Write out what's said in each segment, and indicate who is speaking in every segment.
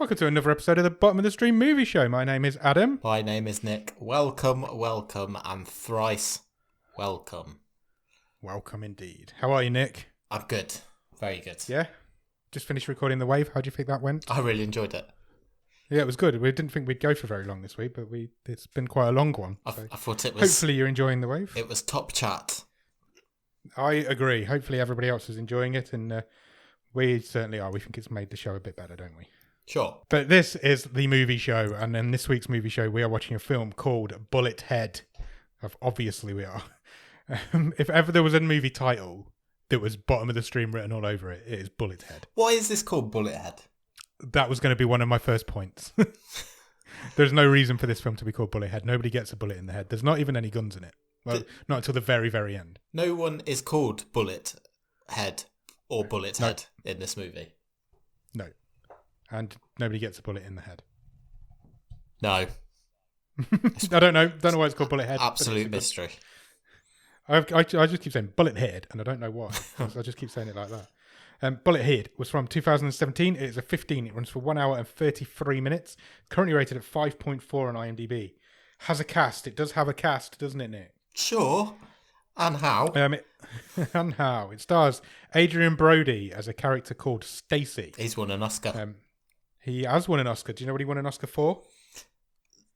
Speaker 1: Welcome to another episode of the Bottom of the Stream Movie Show. My name is Adam.
Speaker 2: My name is Nick. Welcome, and thrice welcome.
Speaker 1: Welcome indeed. How are you, Nick?
Speaker 2: I'm good. Very good.
Speaker 1: Yeah? Just finished recording The Wave. How do you think that went?
Speaker 2: I really enjoyed it.
Speaker 1: Yeah, it was good. We didn't think we'd go for very long this week, but it's been quite a long one.
Speaker 2: I thought it was...
Speaker 1: Hopefully you're enjoying The Wave.
Speaker 2: It was top chat.
Speaker 1: I agree. Hopefully everybody else is enjoying it, and we certainly are. We think it's made the show a bit better, don't we?
Speaker 2: Sure.
Speaker 1: But this is the movie show, and in this week's movie show, we are watching a film called Bullethead. Obviously we are. If ever there was a movie title that was bottom of the stream written all over it, it is Bullethead.
Speaker 2: Why is this called Bullethead?
Speaker 1: That was going to be one of my first points. There's no reason for this film to be called Bullethead. Nobody gets a bullet in the head. There's not even any guns in it. Well, not until the very, very end.
Speaker 2: No one is called Bullethead or Bullethead in this movie.
Speaker 1: No. And nobody gets a bullet in the head.
Speaker 2: No.
Speaker 1: I don't know. Don't know why it's called Bullethead.
Speaker 2: Absolute mystery.
Speaker 1: I just keep saying Bullethead, and I don't know why. I just keep saying it like that. Bullethead was from 2017. It is a 15. It runs for 1 hour and 33 minutes. Currently rated at 5.4 on IMDb. Has a cast. It does have a cast, doesn't it, Nick?
Speaker 2: Sure. And how?
Speaker 1: And how? It stars Adrien Brody as a character called Stacy.
Speaker 2: He's won an Oscar.
Speaker 1: He has won an Oscar. Do you know what he won an Oscar for?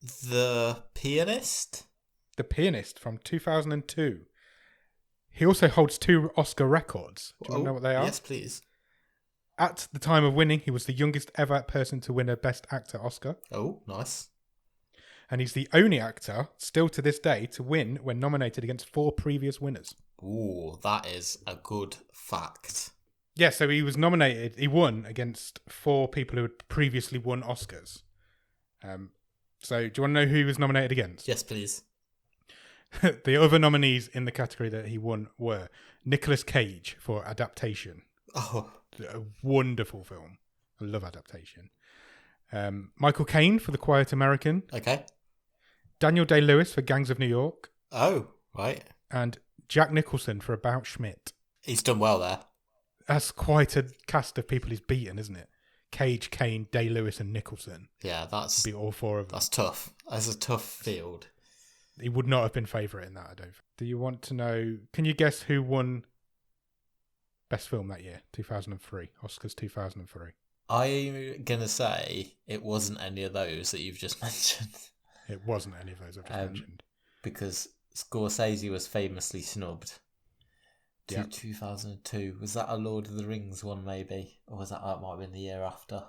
Speaker 2: The Pianist?
Speaker 1: The Pianist from 2002. He also holds 2 Oscar records. Do you want to know what they are?
Speaker 2: Yes, please.
Speaker 1: At the time of winning, he was the youngest ever person to win a Best Actor Oscar.
Speaker 2: Oh, nice.
Speaker 1: And he's the only actor, still to this day, to win when nominated against 4 previous winners.
Speaker 2: Ooh, that is a good fact.
Speaker 1: Yeah, so he was nominated, he won against 4 people who had previously won Oscars. So do you want to know who he was nominated against?
Speaker 2: Yes, please.
Speaker 1: The other nominees in the category that he won were Nicolas Cage for Adaptation.
Speaker 2: Oh.
Speaker 1: A wonderful film. I love Adaptation. Michael Caine for The Quiet American.
Speaker 2: Okay.
Speaker 1: Daniel Day-Lewis for Gangs of New York.
Speaker 2: Oh, right.
Speaker 1: And Jack Nicholson for About Schmidt.
Speaker 2: He's done well there.
Speaker 1: That's quite a cast of people he's beaten, isn't it? Cage, Caine, Day-Lewis and Nicholson.
Speaker 2: Yeah, that's...
Speaker 1: Beat all 4 of them.
Speaker 2: That's tough. That's a tough field.
Speaker 1: He would not have been favourite in that, I don't think. Do you want to know... Can you guess who won Best Film that year? 2003. Oscars 2003.
Speaker 2: I'm going to say it wasn't any of those that you've just mentioned.
Speaker 1: It wasn't any of those I've just mentioned.
Speaker 2: Because Scorsese was famously snubbed.
Speaker 1: Yep.
Speaker 2: 2002. Was that a Lord of the Rings one, maybe? Or was that might have been the year after?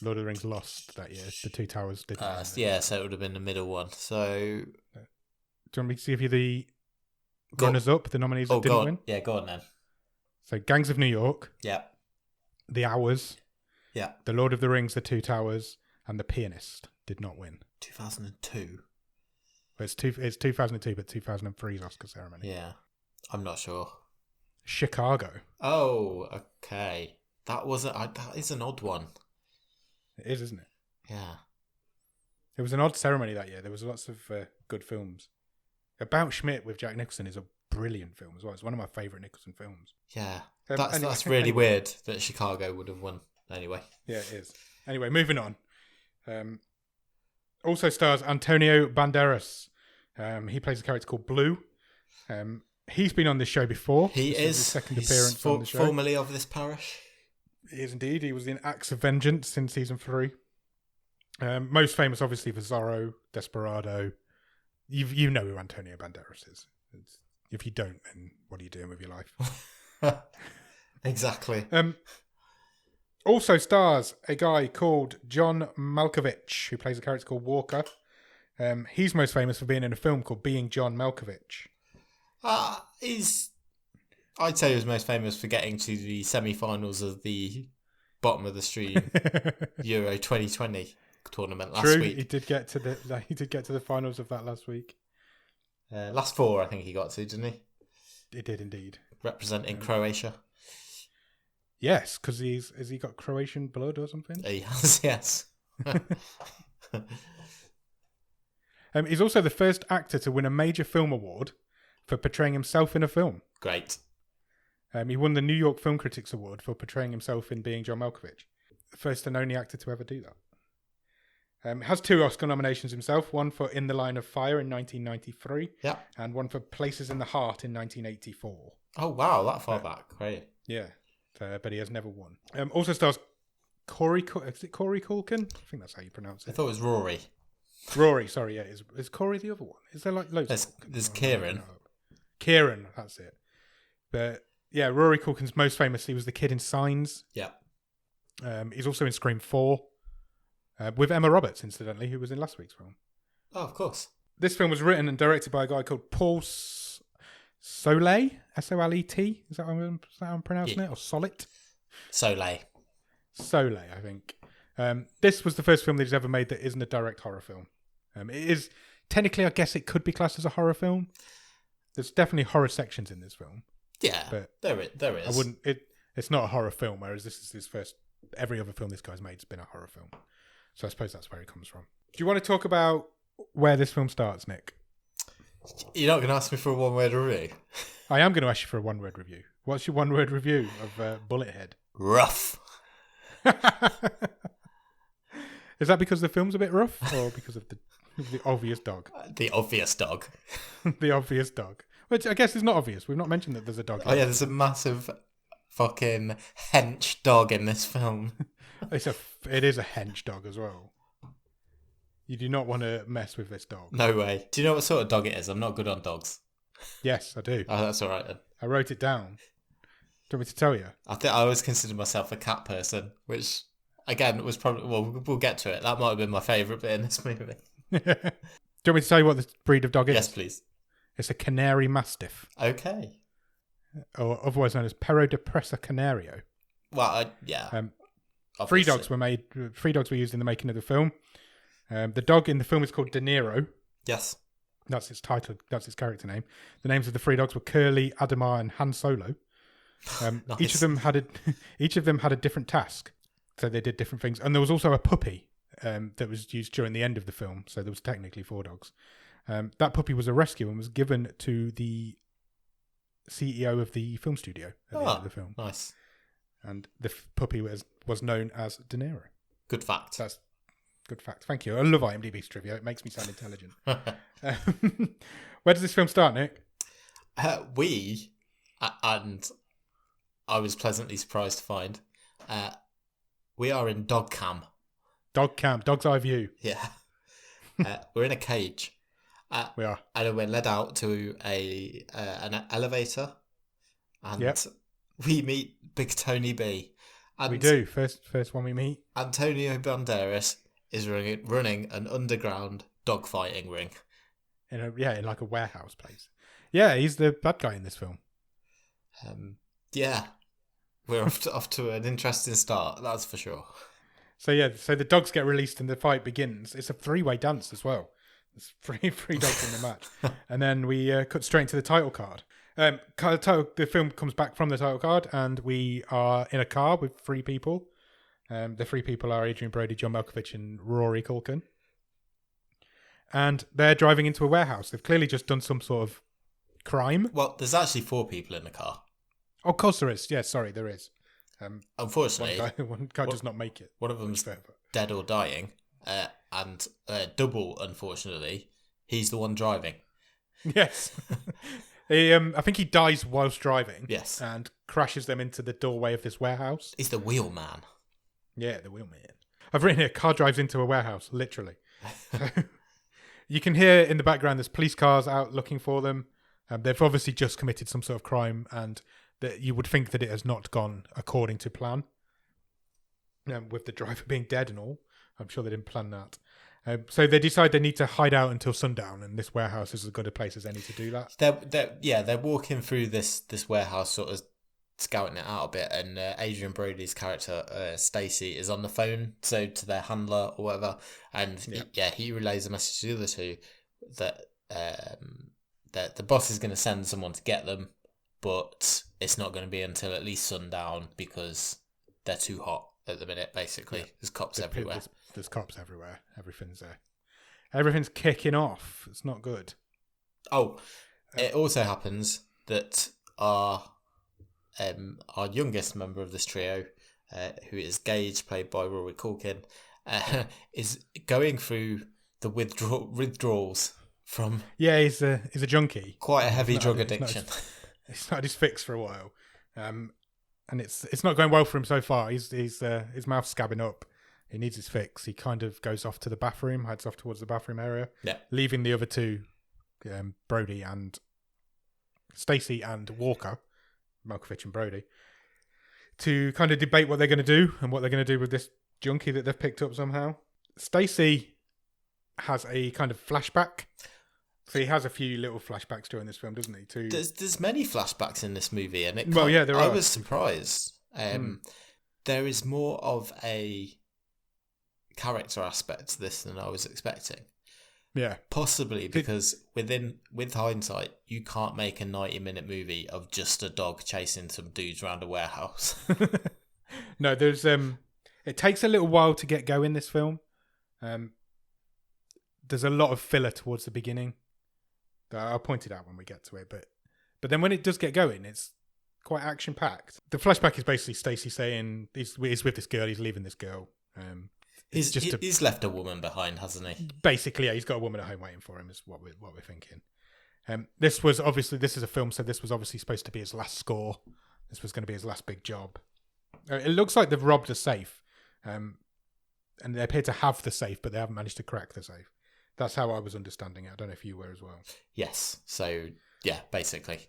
Speaker 1: Lord of the Rings lost that year. The Two Towers didn't.
Speaker 2: Yeah, so it would have been the middle one. So,
Speaker 1: do you want me to see if you're the runners-up, the nominees that didn't win?
Speaker 2: Yeah, go on then.
Speaker 1: So, Gangs of New York.
Speaker 2: Yeah.
Speaker 1: The Hours.
Speaker 2: Yeah.
Speaker 1: The Lord of the Rings, The Two Towers, and The Pianist did not win.
Speaker 2: 2002.
Speaker 1: Well, it's 2002, but 2003's Oscar ceremony.
Speaker 2: Yeah. I'm not sure.
Speaker 1: Chicago.
Speaker 2: Oh, okay. That is an odd one.
Speaker 1: It is, isn't it?
Speaker 2: Yeah.
Speaker 1: It was an odd ceremony that year. There was lots of good films. About Schmidt with Jack Nicholson is a brilliant film as well. It's one of my favourite Nicholson films.
Speaker 2: Yeah. That's really weird that Chicago would have won anyway.
Speaker 1: Yeah, it is. Anyway, moving on. Also stars Antonio Banderas. He plays a character called Blue. He's been on this show before.
Speaker 2: This is
Speaker 1: his second appearance on the show.
Speaker 2: Formerly of this parish.
Speaker 1: He is indeed. He was in Acts of Vengeance in season 3. Most famous, obviously, for Zorro, Desperado. You know who Antonio Banderas is. If you don't, then what are you doing with your life?
Speaker 2: Exactly.
Speaker 1: Also stars a guy called John Malkovich, who plays a character called Walker. He's most famous for being in a film called Being John Malkovich.
Speaker 2: I'd say he was most famous for getting to the semi-finals of the bottom of the stream Euro 2020 tournament last week.
Speaker 1: He did get to the finals of that last week.
Speaker 2: Last 4, I think he got to, didn't he?
Speaker 1: He did indeed.
Speaker 2: Representing Croatia.
Speaker 1: Yes, because has he got Croatian blood or something?
Speaker 2: He has, yes.
Speaker 1: He's also the first actor to win a major film award for portraying himself in a film.
Speaker 2: Great.
Speaker 1: He won the New York Film Critics Award for portraying himself in Being John Malkovich. first and only actor to ever do that. Has 2 Oscar nominations himself, one for In the Line of Fire in 1993, and one for Places in the Heart in 1984.
Speaker 2: Oh, wow, that far back. Great.
Speaker 1: Yeah, but he has never won. Also stars Corey Culkin? I think that's how you pronounce it.
Speaker 2: I thought it was Rory.
Speaker 1: Rory, sorry, yeah. Is Corey the other one? Is there like loads?
Speaker 2: There's Kieran.
Speaker 1: Kieran, that's it. But yeah, Rory Culkin's most famously was the kid in Signs.
Speaker 2: Yeah.
Speaker 1: He's also in Scream 4 with Emma Roberts, incidentally, who was in last week's film.
Speaker 2: Oh, of course.
Speaker 1: This film was written and directed by a guy called Paul Solet, S-O-L-E-T. Is that how I'm pronouncing it? Or Solet?
Speaker 2: Solet,
Speaker 1: I think. This was the first film that he's ever made that isn't a direct horror film. It is technically, I guess, it could be classed as a horror film. There's definitely horror sections in this film.
Speaker 2: Yeah, but there is.
Speaker 1: I wouldn't. It's not a horror film, whereas this is his first. Every other film this guy's made has been a horror film. So I suppose that's where it comes from. Do you want to talk about where this film starts, Nick?
Speaker 2: You're not going to ask me for a one-word review?
Speaker 1: I am going to ask you for a one-word review. What's your one-word review of Bullethead?
Speaker 2: Rough.
Speaker 1: Is that because the film's a bit rough, or because of the obvious dog?
Speaker 2: The obvious dog.
Speaker 1: The obvious dog. Which I guess is not obvious. We've not mentioned that there's a dog.
Speaker 2: Oh, yeah, there's a massive fucking hench dog in this film.
Speaker 1: It is a hench dog as well. You do not want to mess with this dog.
Speaker 2: No way. Do you know what sort of dog it is? I'm not good on dogs.
Speaker 1: Yes, I do.
Speaker 2: Oh, that's all right then.
Speaker 1: I wrote it down. Do you want me to tell you?
Speaker 2: I think I always considered myself a cat person, which again was probably we'll get to it. That might have been my favourite bit in this movie.
Speaker 1: Do you want me to tell you what the breed of dog is?
Speaker 2: Yes, please.
Speaker 1: It's a Canary Mastiff.
Speaker 2: Okay.
Speaker 1: Or otherwise known as Perro de Presa Canario.
Speaker 2: Well, yeah.
Speaker 1: Three dogs were used in the making of the film. The dog in the film is called De Niro.
Speaker 2: Yes.
Speaker 1: That's its title. That's its character name. The names of the 3 dogs were Curly, Adamar, and Han Solo.
Speaker 2: Nice.
Speaker 1: Each of them had a different task, so they did different things. And there was also a puppy that was used during the end of the film. So there was technically 4 dogs. That puppy was a rescue and was given to the CEO of the film studio at the end of the film.
Speaker 2: Nice.
Speaker 1: And the puppy was known as De Niro.
Speaker 2: Good fact.
Speaker 1: That's good fact. Thank you. I love IMDb's trivia. It makes me sound intelligent. Where does this film start, Nick?
Speaker 2: And I was pleasantly surprised to find, we are in dog cam.
Speaker 1: Dog cam. Dog's eye view.
Speaker 2: Yeah. We're in a cage.
Speaker 1: We are.
Speaker 2: And we're led out to an elevator. And
Speaker 1: yep.
Speaker 2: we meet Big Tony B. And
Speaker 1: we do. First one we meet.
Speaker 2: Antonio Banderas is running an underground dogfighting ring.
Speaker 1: In like a warehouse place. Yeah, he's the bad guy in this film.
Speaker 2: Yeah. We're off to an interesting start, that's for sure.
Speaker 1: So the dogs get released and the fight begins. It's a 3-way dance as well. There's three dogs in the match. And then we cut straight into the title card. The film comes back from the title card and we are in a car with 3 people. The 3 people are Adrien Brody, John Malkovich and Rory Culkin. And they're driving into a warehouse. They've clearly just done some sort of crime.
Speaker 2: Well, there's actually 4 people in the car.
Speaker 1: Oh, of course there is. Yeah, sorry, there is.
Speaker 2: Unfortunately,
Speaker 1: one guy does not make it.
Speaker 2: One of them's dead or dying. And double, unfortunately, he's the one driving.
Speaker 1: Yes. I think he dies whilst driving.
Speaker 2: Yes.
Speaker 1: And crashes them into the doorway of this warehouse.
Speaker 2: He's the wheelman.
Speaker 1: Yeah, the wheelman. I've written here, car drives into a warehouse, literally. You can hear in the background there's police cars out looking for them. They've obviously just committed some sort of crime and that you would think that it has not gone according to plan. With the driver being dead and all. I'm sure they didn't plan that. So they decide they need to hide out until sundown, and this warehouse is as good a place as any to do that.
Speaker 2: They're walking through this warehouse, sort of scouting it out a bit, and Adrien Brody's character, Stacey, is on the phone, so to their handler or whatever, and he relays a message to the other 2 that the boss is going to send someone to get them, but it's not going to be until at least sundown because they're too hot at the minute, basically. There's cops everywhere.
Speaker 1: There's cops everywhere. Everything's kicking off. It's not good.
Speaker 2: Oh, it also happens that our youngest member of this trio, who is Gage, played by Rory Culkin, is going through the withdrawals from
Speaker 1: he's a junkie.
Speaker 2: quite a heavy drug addiction.
Speaker 1: He's not had his fix for a while, and it's not going well for him so far. His mouth's scabbing up. He needs his fix. He kind of goes off to the bathroom, heads off towards the bathroom area, leaving the other two, Brody and Stacey and Walker, Malkovich and Brody, to kind of debate what they're going to do and what they're going to do with this junkie that they've picked up somehow. Stacey has a kind of flashback. So he has a few little flashbacks during this film, doesn't he?
Speaker 2: There's many flashbacks in this movie, and
Speaker 1: there are.
Speaker 2: I was surprised. There is more of a character aspect to this than I was expecting.
Speaker 1: Yeah,
Speaker 2: possibly because with hindsight, you can't make a 90-minute movie of just a dog chasing some dudes around a warehouse.
Speaker 1: No, there's it takes a little while to get going. This film, there's a lot of filler towards the beginning. I'll point it out when we get to it, but then when it does get going, it's quite action packed. The flashback is basically Stacey saying he's with this girl, he's leaving this girl.
Speaker 2: He's left a woman behind, hasn't he?
Speaker 1: Basically, yeah, he's got a woman at home waiting for him. Is what we're thinking. This is a film, so this was obviously supposed to be his last score. This was going to be his last big job. It looks like they've robbed a safe, and they appear to have the safe, but they haven't managed to crack the safe. That's how I was understanding it. I don't know if you were as well.
Speaker 2: Yes. So, yeah, basically.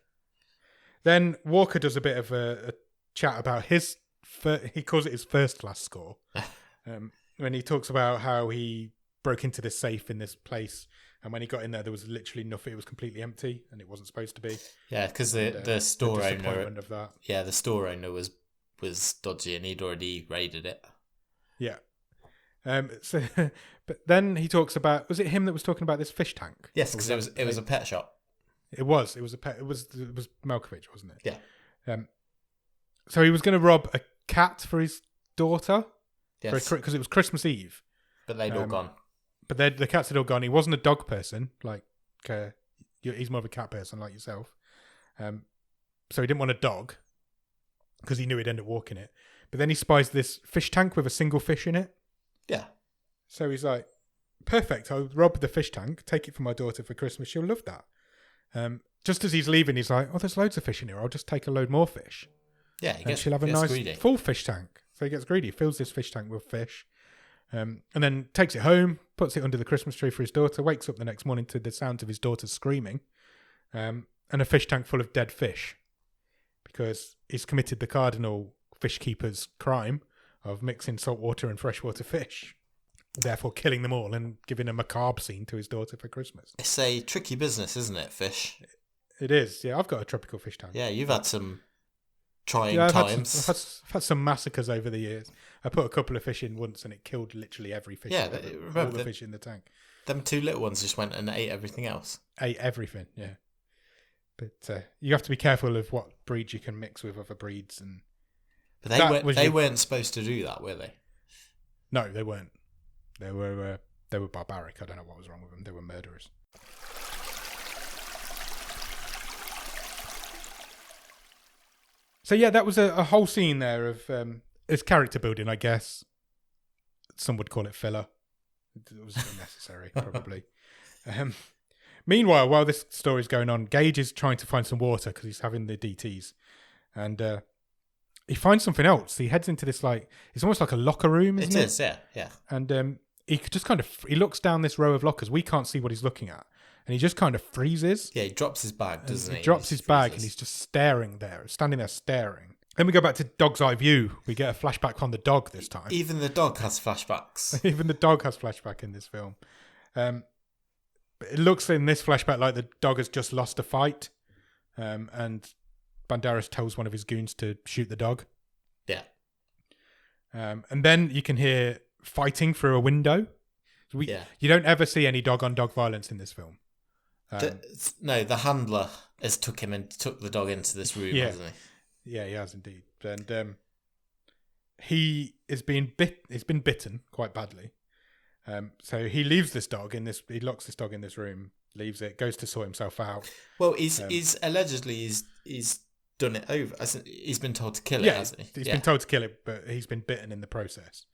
Speaker 1: Then Walker does a bit of a chat about he calls it his first class score. When he talks about how he broke into this safe in this place, and when he got in there was literally nothing. It was completely empty, and it wasn't supposed to be.
Speaker 2: Yeah, because the store owner
Speaker 1: of that.
Speaker 2: Yeah, the store owner was dodgy, and he'd already raided it.
Speaker 1: Yeah. But then he talks about, was it him that was talking about this fish tank?
Speaker 2: Yes, because it was a pet shop.
Speaker 1: It was a pet. It was Malkovich, wasn't it?
Speaker 2: Yeah.
Speaker 1: So he was going to rob a cat for his daughter.
Speaker 2: Yes.
Speaker 1: Because it was Christmas Eve.
Speaker 2: But they'd all gone.
Speaker 1: But the cats had all gone. He wasn't a dog person, he's more of a cat person like yourself. So he didn't want a dog because he knew he'd end up walking it. But then he spies this fish tank with a single fish in it.
Speaker 2: Yeah.
Speaker 1: So he's like, perfect, I'll rob the fish tank, take it for my daughter for Christmas, she'll love that. Just as he's leaving, he's like, oh, there's loads of fish in here, I'll just take a load more fish.
Speaker 2: Yeah,
Speaker 1: she'll have a nice
Speaker 2: greedy.
Speaker 1: Full fish tank. So he gets greedy, fills this fish tank with fish, and then takes it home, puts it under the Christmas tree for his daughter, wakes up the next morning to the sound of his daughter screaming, and a fish tank full of dead fish, because he's committed the cardinal fish keeper's crime of mixing saltwater and freshwater fish, therefore killing them all and giving a macabre scene to his daughter for Christmas.
Speaker 2: It's a tricky business, isn't it, fish?
Speaker 1: It is, yeah. I've got a tropical fish tank.
Speaker 2: Yeah, you've had some trying times.
Speaker 1: I've had some massacres over the years. I put a couple of fish in once and it killed literally every fish.
Speaker 2: Yeah,
Speaker 1: all the fish in the tank.
Speaker 2: Them two little ones just went and ate everything else.
Speaker 1: Ate everything, yeah. But you have to be careful of what breeds you can mix with other breeds.
Speaker 2: But they weren't supposed to do that, were they?
Speaker 1: No, they weren't. They were barbaric. I don't know what was wrong with them. They were murderers. So yeah, that was a whole scene there of it's character building, I guess. Some would call it filler. It was unnecessary, probably. Meanwhile, while this story's going on, Gage is trying to find some water because he's having the DTs, and he finds something else. He heads into this it's almost like a locker room, isn't it?
Speaker 2: It is, yeah.
Speaker 1: And he just kind of he looks down this row of lockers. We can't see what he's looking at, and he just kind of freezes.
Speaker 2: Yeah, he drops his bag, doesn't he?
Speaker 1: He drops his bag, and he's just standing there staring. Then we go back to dog's eye view. We get a flashback on the dog this time.
Speaker 2: Even the dog has flashbacks.
Speaker 1: Even the dog has flashback in this film. But it looks in this flashback like the dog has just lost a fight, and Banderas tells one of his goons to shoot the dog.
Speaker 2: Yeah.
Speaker 1: And then you can hear fighting through a window. You don't ever see any dog-on-dog violence in this film.
Speaker 2: The handler has took the dog into this room, hasn't he?
Speaker 1: Yeah, he has indeed. And he is being he's been bitten quite badly. So he leaves this dog he locks this dog in this room, leaves it, goes to sort himself out.
Speaker 2: Well, he's allegedly he's done it over. He's been told to kill it, hasn't he?
Speaker 1: He's been told to kill it, but he's been bitten in the process.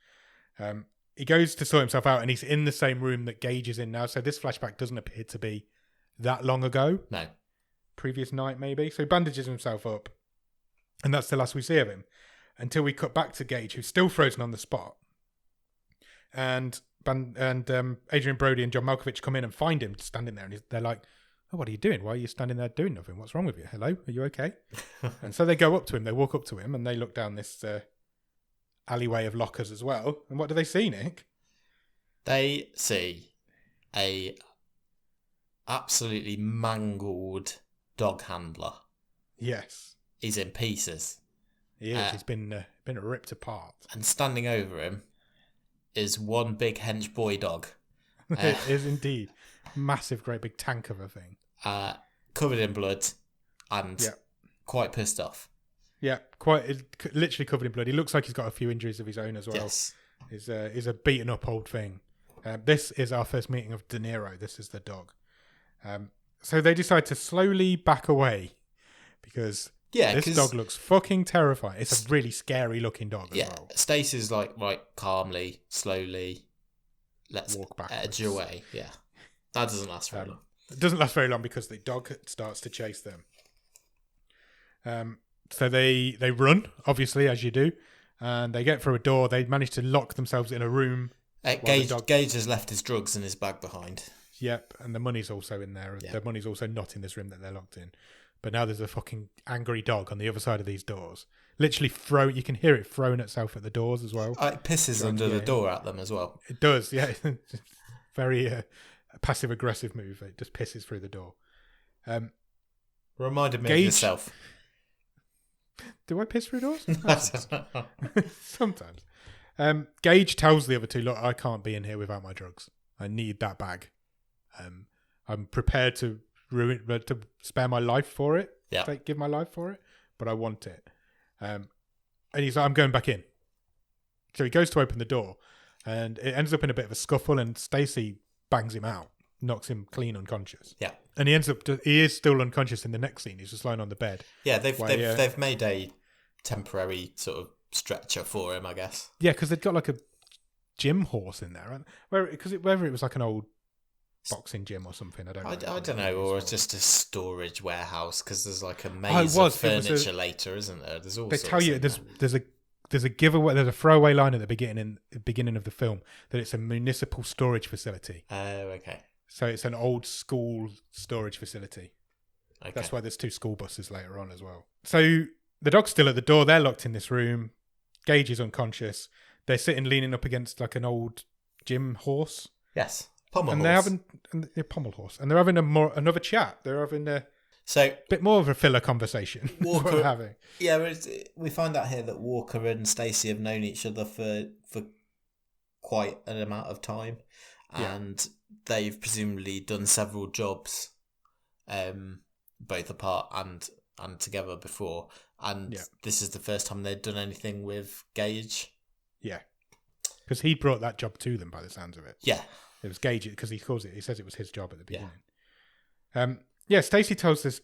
Speaker 1: He goes to sort himself out, and he's in the same room that Gage is in now. So this flashback doesn't appear to be that long ago.
Speaker 2: No.
Speaker 1: Previous night, maybe. So he bandages himself up, and that's the last we see of him until we cut back to Gage, who's still frozen on the spot. And Adrien Brody and John Malkovich come in and find him standing there, and they're like, "Oh, what are you doing? Why are you standing there doing nothing? What's wrong with you? Hello, are you okay?" And so they go up to him. They walk up to him, and they look down this alleyway of lockers as well. And what do they see, Nick?
Speaker 2: They see a absolutely mangled dog handler.
Speaker 1: Yes,
Speaker 2: he's in pieces.
Speaker 1: He is. He's been ripped apart.
Speaker 2: And standing over him is one big hench boy dog.
Speaker 1: It is indeed. Massive, great big tank of a thing.
Speaker 2: Covered in blood and quite pissed off.
Speaker 1: Yeah, literally covered in blood. He looks like he's got a few injuries of his own as well.
Speaker 2: Yes.
Speaker 1: He's a beaten up old thing. This is our first meeting of De Niro. This is the dog. So they decide to slowly back away because this dog looks fucking terrifying. It's a really scary looking dog as well.
Speaker 2: Stacey's like, right, calmly, slowly, let's
Speaker 1: walk backwards.
Speaker 2: Edge away. Yeah. That doesn't last very long.
Speaker 1: It doesn't last very long because the dog starts to chase them. So they run, obviously, as you do, and they get through a door. They manage to lock themselves in a room.
Speaker 2: Gage has left his drugs in his bag behind.
Speaker 1: Yep, and the money's also in there. Yeah. The money's also not in this room that they're locked in. But now there's a fucking angry dog on the other side of these doors. Literally you can hear it throwing itself at the doors as well.
Speaker 2: It pisses under the door at them as well.
Speaker 1: It does, yeah. Very passive-aggressive move. It just pisses through the door.
Speaker 2: Reminded me of yourself.
Speaker 1: Do I piss through doors? Sometimes. Gage tells the other two, look, I can't be in here without my drugs. I need that bag. I'm prepared to spare my life for it.
Speaker 2: Yeah.
Speaker 1: Give my life for it, but I want it. And he's like, I'm going back in. So he goes to open the door, and it ends up in a bit of a scuffle, and Stacey bangs him out, knocks him clean unconscious.
Speaker 2: Yeah.
Speaker 1: And he is still unconscious in the next scene. He's just lying on the bed.
Speaker 2: Yeah, they've made a temporary sort of stretcher for him, I guess.
Speaker 1: Yeah, because they've got like a gym horse in there, whether it was like an old boxing gym or something. I don't know,
Speaker 2: or it's just a storage warehouse because there's like a maze of furniture later, isn't there? There's all.
Speaker 1: They tell you there's a giveaway. There's a throwaway line at the beginning of the film that it's a municipal storage facility.
Speaker 2: Oh, okay.
Speaker 1: So it's an old school storage facility.
Speaker 2: Okay.
Speaker 1: That's why there's 2 school buses later on as well. So the dog's still at the door. They're locked in this room. Gage is unconscious. They're sitting leaning up against like an old gym horse.
Speaker 2: Yes, pommel
Speaker 1: horse. Pommel horse. And they're having another chat. They're having a bit more of a filler conversation.
Speaker 2: Walker having. Yeah, we find out here that Walker and Stacey have known each other for quite an amount of time, and they've presumably done several jobs, both apart and together before. And this is the first time they'd done anything with Gage. Yeah.
Speaker 1: Because he brought that job to them by the sounds of it.
Speaker 2: Yeah.
Speaker 1: It was Gage, because he says it was his job at the beginning. Stacey tells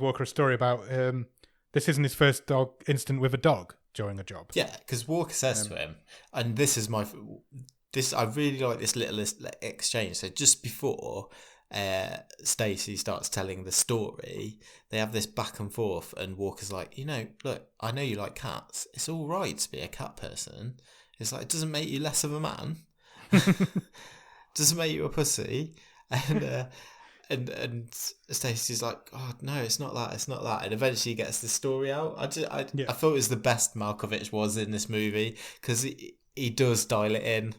Speaker 1: Walker a story about this isn't his first incident with a dog during a job.
Speaker 2: Yeah, because Walker says to him, and this is I really like this little exchange. So just before Stacey starts telling the story, they have this back and forth, and Walker's like, look, I know you like cats. It's all right to be a cat person. It's like, it doesn't make you less of a man. Doesn't make you a pussy. And Stacey's like, oh no, it's not that. And eventually he gets the story out. I thought it was the best Malkovich was in this movie, because he does dial it in.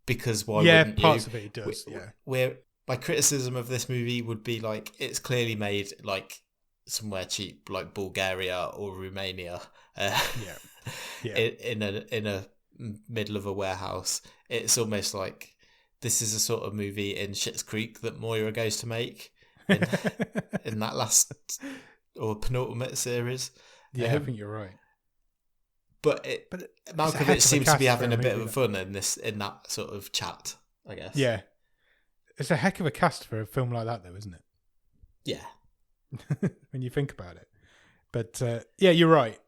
Speaker 2: Because why wouldn't you?
Speaker 1: Yeah, parts of it he does.
Speaker 2: My criticism of this movie would be like, it's clearly made like somewhere cheap, like Bulgaria or Romania. In a middle of a warehouse. It's almost like this is a sort of movie in Schitt's Creek that Moira goes to make in that last or penultimate series.
Speaker 1: Yeah, I think you're right.
Speaker 2: But Malkovich seems to be having a bit of fun in that sort of chat, I guess.
Speaker 1: Yeah. It's a heck of a cast for a film like that, though, isn't it?
Speaker 2: Yeah.
Speaker 1: When you think about it. But yeah, you're right.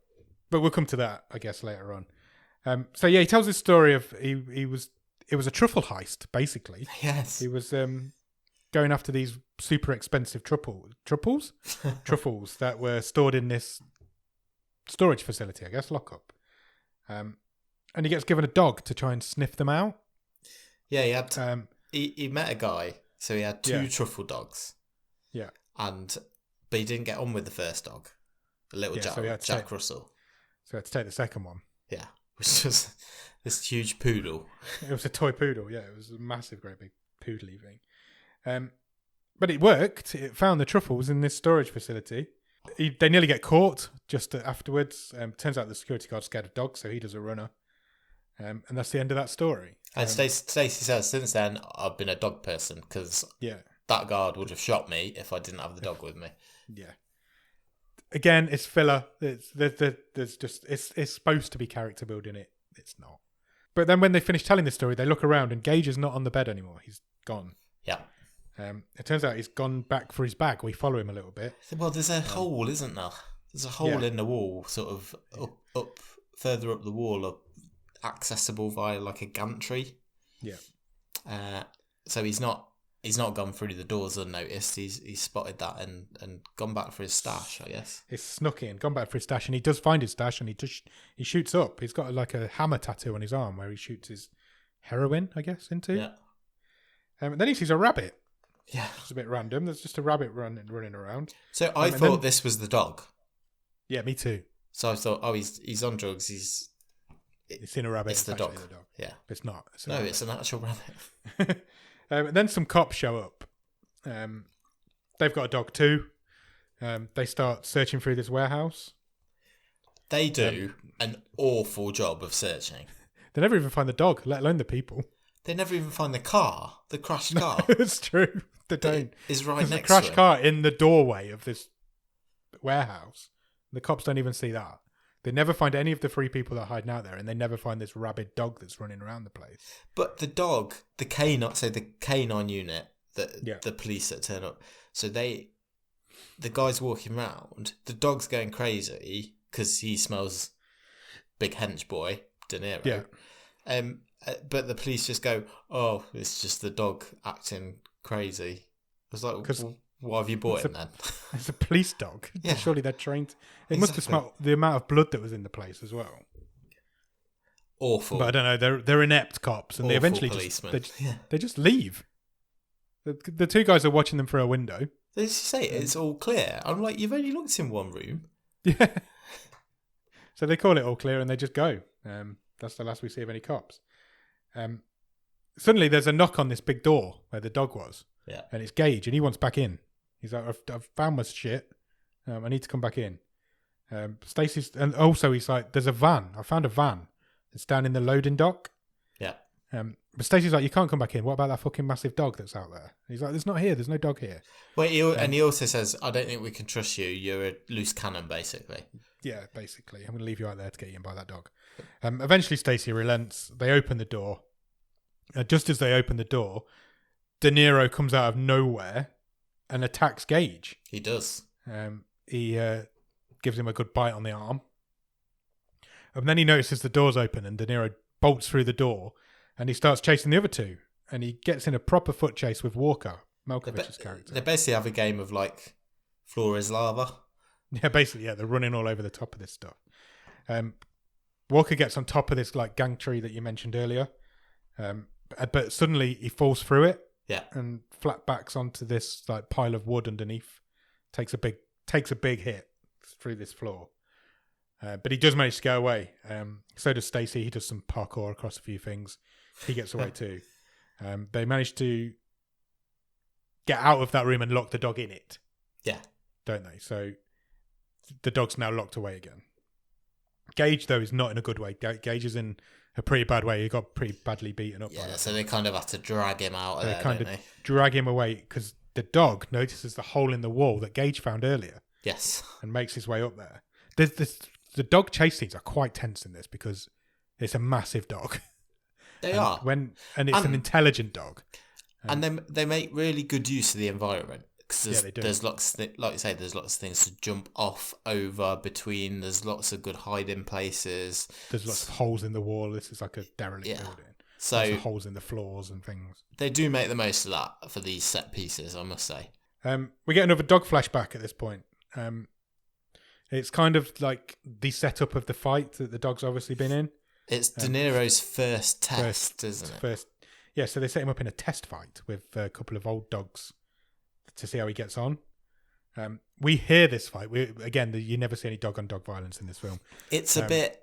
Speaker 1: But we'll come to that, I guess, later on. So yeah, he tells this story of it was a truffle heist, basically.
Speaker 2: Yes.
Speaker 1: He was going after these super expensive truffles that were stored in this storage facility, I guess, lockup. And he gets given a dog to try and sniff them out.
Speaker 2: Yeah, he had. He met a guy, so he had two truffle dogs.
Speaker 1: Yeah,
Speaker 2: but he didn't get on with the first dog, a little Jack Russell.
Speaker 1: So he had to take the second one.
Speaker 2: Yeah, which was this huge poodle.
Speaker 1: It was a toy poodle. Yeah, it was a massive, great big poodly thing. But it worked. It found the truffles in this storage facility. They nearly get caught just afterwards. Turns out the security guard's scared of dogs, so he does a runner. And that's the end of that story.
Speaker 2: And Stacey says, since then, I've been a dog person because that guard would have shot me if I didn't have the dog with me.
Speaker 1: Yeah. Again, it's filler. There's just it's supposed to be character building. It's not. But then when they finish telling the story, they look around and Gage is not on the bed anymore. He's gone.
Speaker 2: Yeah.
Speaker 1: It turns out he's gone back for his bag. We follow him a little bit.
Speaker 2: Well, there's a hole, isn't there? There's a hole in the wall, sort of up further up the wall, accessible via like a gantry.
Speaker 1: Yeah.
Speaker 2: So he's not gone through the doors unnoticed. He's spotted that and gone back for his stash, I guess.
Speaker 1: He's snuck in, gone back for his stash, and he does find his stash, and he shoots up. He's got like a hammer tattoo on his arm where he shoots his heroin, I guess, into.
Speaker 2: Yeah.
Speaker 1: And then he sees a rabbit.
Speaker 2: Yeah.
Speaker 1: It's a bit random. There's just a rabbit running around.
Speaker 2: So I thought this was the dog.
Speaker 1: Yeah, me too.
Speaker 2: So I thought, he's on drugs. He's
Speaker 1: seen a rabbit.
Speaker 2: It's the dog.
Speaker 1: Yeah. It's not.
Speaker 2: It's an actual rabbit.
Speaker 1: Then some cops show up. They've got a dog too. They start searching through this warehouse.
Speaker 2: They do an awful job of searching.
Speaker 1: They never even find the dog, let alone the people.
Speaker 2: They never even find the car, the crashed car.
Speaker 1: It's true. They don't.
Speaker 2: Is right next to
Speaker 1: There's a crashed car in the doorway of this warehouse. The cops don't even see that. They never find any of the three people that are hiding out there, and they never find this rabid dog that's running around the place.
Speaker 2: But the dog, the canine unit, the police that turn up, so the guy's walking around, the dog's going crazy because he smells big hench boy, De Niro.
Speaker 1: Yeah.
Speaker 2: But the police just go, oh, it's just the dog acting crazy. I was like, why have you bought him then?
Speaker 1: It's a police dog.
Speaker 2: Yeah.
Speaker 1: Surely they're trained. It must have smelled the amount of blood that was in the place as well.
Speaker 2: Awful.
Speaker 1: But I don't know. They're inept cops, and
Speaker 2: awful
Speaker 1: they eventually they just leave. The two guys are watching them through a window.
Speaker 2: They just say it's all clear. I'm like, you've only looked in one room.
Speaker 1: Yeah. So they call it all clear, and they just go. That's the last we see of any cops. Suddenly there's a knock on this big door where the dog was.
Speaker 2: Yeah.
Speaker 1: And it's Gage, and he wants back in. He's like, I've found my shit. I need to come back in. Stacey's, and also he's like, there's a van. I found a van. It's down in the loading dock.
Speaker 2: Yeah.
Speaker 1: But Stacey's like, you can't come back in. What about that fucking massive dog that's out there? And he's like, it's not here. There's no dog here.
Speaker 2: Well, and he also says, I don't think we can trust you. You're a loose cannon, basically.
Speaker 1: Yeah, basically. I'm going to leave you out there to get eaten by that dog. Eventually, Stacey relents. They open the door. Just as they open the door, De Niro comes out of nowhere and attacks Gage.
Speaker 2: He does.
Speaker 1: He gives him a good bite on the arm. And then he notices the door's open and De Niro bolts through the door and he starts chasing the other two. And he gets in a proper foot chase with Walker, Malkovich's character.
Speaker 2: They basically have a game of like floor is lava.
Speaker 1: Yeah, basically, yeah. They're running all over the top of this stuff. Walker gets on top of this like gantry that you mentioned earlier. But suddenly he falls through it.
Speaker 2: Yeah. And
Speaker 1: flat backs onto this like pile of wood underneath. Takes a big hit through this floor. But he does manage to get away. So does Stacey. He does some parkour across a few things. He gets away too. They manage to get out of that room and lock the dog in it.
Speaker 2: Yeah.
Speaker 1: Don't they? So the dog's now locked away again. Gage, though, is not in a good way. Gage is in a pretty bad way. He got pretty badly beaten up.
Speaker 2: Yeah, so they kind of have to drag him out of there, don't they?
Speaker 1: Drag him away because the dog notices the hole in the wall that Gage found earlier.
Speaker 2: Yes.
Speaker 1: And makes his way up there. The dog chase scenes are quite tense in this because it's a massive dog.
Speaker 2: They are.
Speaker 1: And it's an intelligent dog.
Speaker 2: And they make really good use of the environment. because there's lots, like you say, there's lots of things to jump off, over, between. There's lots of good hiding places.
Speaker 1: There's lots of holes in the wall. This is like a derelict building.
Speaker 2: So
Speaker 1: lots of holes in the floors and things.
Speaker 2: They do make the most of that for these set pieces, I must say.
Speaker 1: We get another dog flashback at this point. It's kind of like the setup of the fight that the dog's obviously been in.
Speaker 2: It's De Niro's first test, isn't it?
Speaker 1: Yeah, so they set him up in a test fight with a couple of old dogs to see how he gets on. We hear this fight. You never see any dog-on-dog violence in this film.
Speaker 2: It's a bit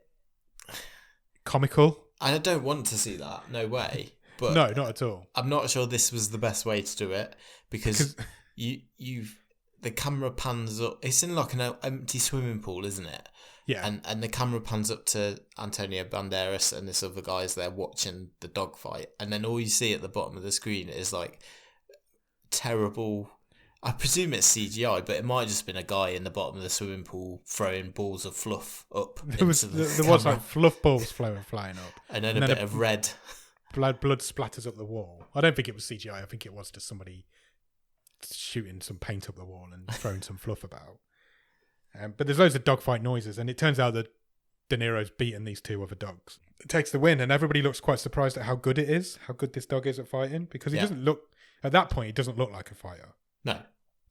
Speaker 1: comical.
Speaker 2: I don't want to see that. No way. But
Speaker 1: no, not at all.
Speaker 2: I'm not sure this was the best way to do it because the camera pans up. It's in like an empty swimming pool, isn't it?
Speaker 1: Yeah.
Speaker 2: And the camera pans up to Antonio Banderas and this other guy's there watching the dog fight. And then all you see at the bottom of the screen is like terrible... I presume it's CGI, but it might have just been a guy in the bottom of the swimming pool throwing balls of fluff up. There was
Speaker 1: like fluff balls flying up.
Speaker 2: And then a bit of red.
Speaker 1: Blood splatters up the wall. I don't think it was CGI. I think it was just somebody shooting some paint up the wall and throwing some fluff about. But there's loads of dogfight noises, and it turns out that De Niro's beaten these two other dogs. It takes the win, and everybody looks quite surprised at how good it is, how good this dog is at fighting, because he doesn't look, at that point, he doesn't look like a fighter.
Speaker 2: No.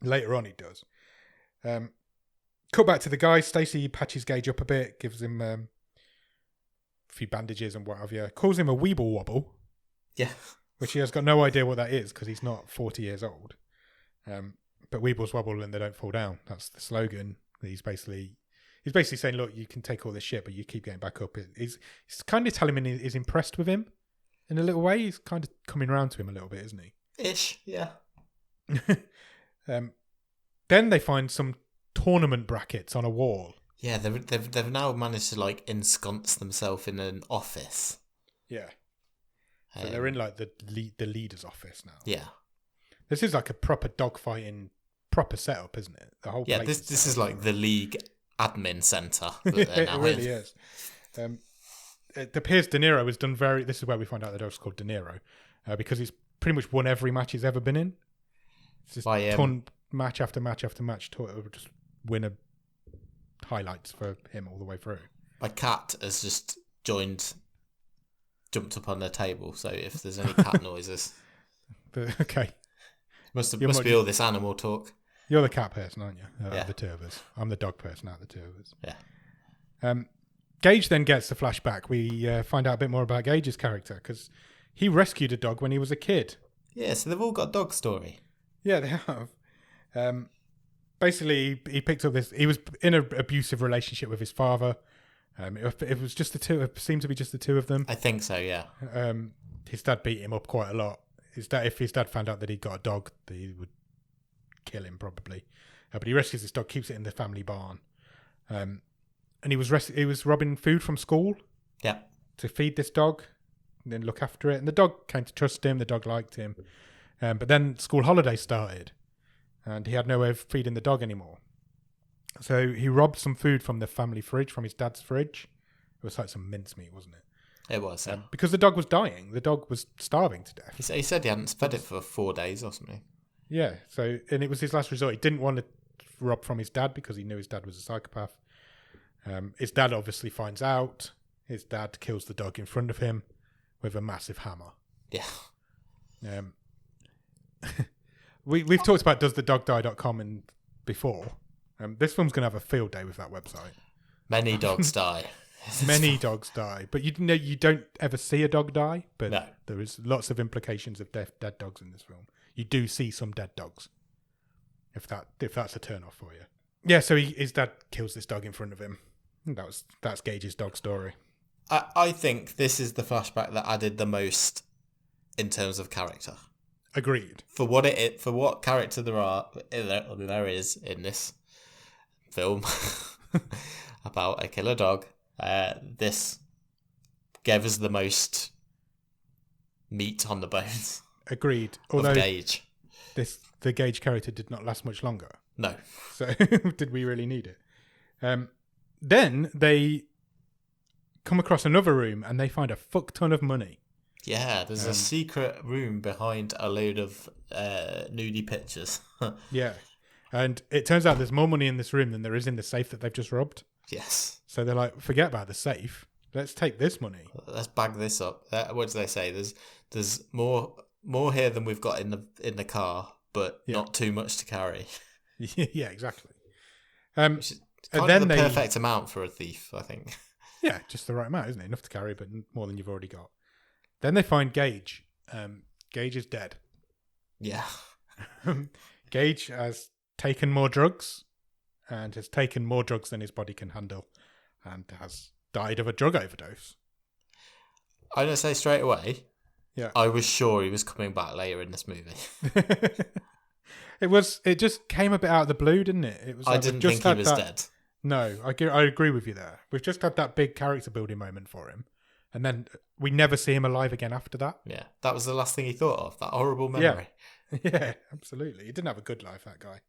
Speaker 1: Later on, he does. Cut back to the guy. Stacey patches Gage up a bit, gives him a few bandages and what have you. Calls him a weeble wobble.
Speaker 2: Yeah.
Speaker 1: Which he has got no idea what that is because he's not 40 years old. But weebles wobble and they don't fall down. That's the slogan. He's basically saying, look, you can take all this shit, but you keep getting back up. He's kind of telling him he's impressed with him in a little way. He's kind of coming around to him a little bit, isn't he?
Speaker 2: Ish, yeah.
Speaker 1: Then they find some tournament brackets on a wall.
Speaker 2: Yeah, they've now managed to like ensconce themselves in an office.
Speaker 1: Yeah. So they're in like the leader's office now.
Speaker 2: Yeah.
Speaker 1: This is like a proper dogfighting proper setup, isn't it? The whole place
Speaker 2: this is like the league admin centre.
Speaker 1: It really is. It appears De Niro has done this is where we find out the dog's called De Niro, because he's pretty much won every match he's ever been in. It's just match after match after match to just win highlights for him all the way through.
Speaker 2: My cat has just jumped up on the table, so if there's any cat noises.
Speaker 1: Okay.
Speaker 2: Must be all this animal talk.
Speaker 1: You're the cat person, aren't you?
Speaker 2: Yeah.
Speaker 1: The two of us. I'm the dog person out of the two of us.
Speaker 2: Yeah.
Speaker 1: Gage then gets the flashback. We find out a bit more about Gage's character because he rescued a dog when he was a kid. Yeah,
Speaker 2: so they've all got a dog story.
Speaker 1: Yeah, they have. Basically, he picked up this. He was in an abusive relationship with his father. It was just the two. It seemed to be just the two of them.
Speaker 2: I think so. Yeah.
Speaker 1: His dad beat him up quite a lot. If his dad found out that he'd got a dog, he would kill him probably. But he rescues this dog, keeps it in the family barn, and he was robbing food from school.
Speaker 2: Yeah.
Speaker 1: To feed this dog, and then look after it. And the dog came to trust him. The dog liked him. But then school holidays started, and he had no way of feeding the dog anymore. So he robbed some food from the family fridge, from his dad's fridge. It was like some mincemeat, wasn't it?
Speaker 2: It was, yeah.
Speaker 1: Because the dog was dying. The dog was starving to death.
Speaker 2: He said he hadn't fed it for 4 days or something.
Speaker 1: Yeah, and it was his last resort. He didn't want to rob from his dad because he knew his dad was a psychopath. His dad obviously finds out. His dad kills the dog in front of him with a massive hammer.
Speaker 2: Yeah.
Speaker 1: We've talked about doesthedogdie.com before. This film's going to have a field day with that website.
Speaker 2: Many dogs die.
Speaker 1: Many dogs die. But you don't ever see a dog die. But
Speaker 2: no.
Speaker 1: There is lots of implications of dead dogs in this film. You do see some dead dogs. If that's a turn off for you. Yeah, so his dad kills this dog in front of him. That's Gage's dog story.
Speaker 2: I think this is the flashback that added the most in terms of character.
Speaker 1: Agreed.
Speaker 2: For what character there is in this film about a killer dog, this gave us the most meat on the bones.
Speaker 1: Agreed. Although
Speaker 2: of Gage.
Speaker 1: The Gage character did not last much longer.
Speaker 2: No.
Speaker 1: So did we really need it? Then they come across another room and they find a fuck ton of money.
Speaker 2: Yeah, there's a secret room behind a load of nudie pictures.
Speaker 1: Yeah. And it turns out there's more money in this room than there is in the safe that they've just robbed.
Speaker 2: Yes.
Speaker 1: So they're like, forget about the safe. Let's take this money.
Speaker 2: Let's bag this up. What do they say? There's more here than we've got in the car, but not too much to carry.
Speaker 1: Yeah, exactly.
Speaker 2: Which is kind of the perfect amount for a thief, I think.
Speaker 1: Yeah, just the right amount, isn't it? Enough to carry, but more than you've already got. Then they find Gage. Gage is dead.
Speaker 2: Yeah.
Speaker 1: Gage has taken more drugs and has taken more drugs than his body can handle and has died of a drug overdose.
Speaker 2: I'm going to say straight away,
Speaker 1: yeah,
Speaker 2: I was sure he was coming back later in this movie.
Speaker 1: It just came a bit out of the blue, didn't it? It was.
Speaker 2: I didn't think he was dead.
Speaker 1: No, I agree with you there. We've just had that big character building moment for him, and then we never see him alive again after that.
Speaker 2: Yeah, that was the last thing he thought of. That horrible memory.
Speaker 1: Yeah, absolutely. He didn't have a good life, that guy.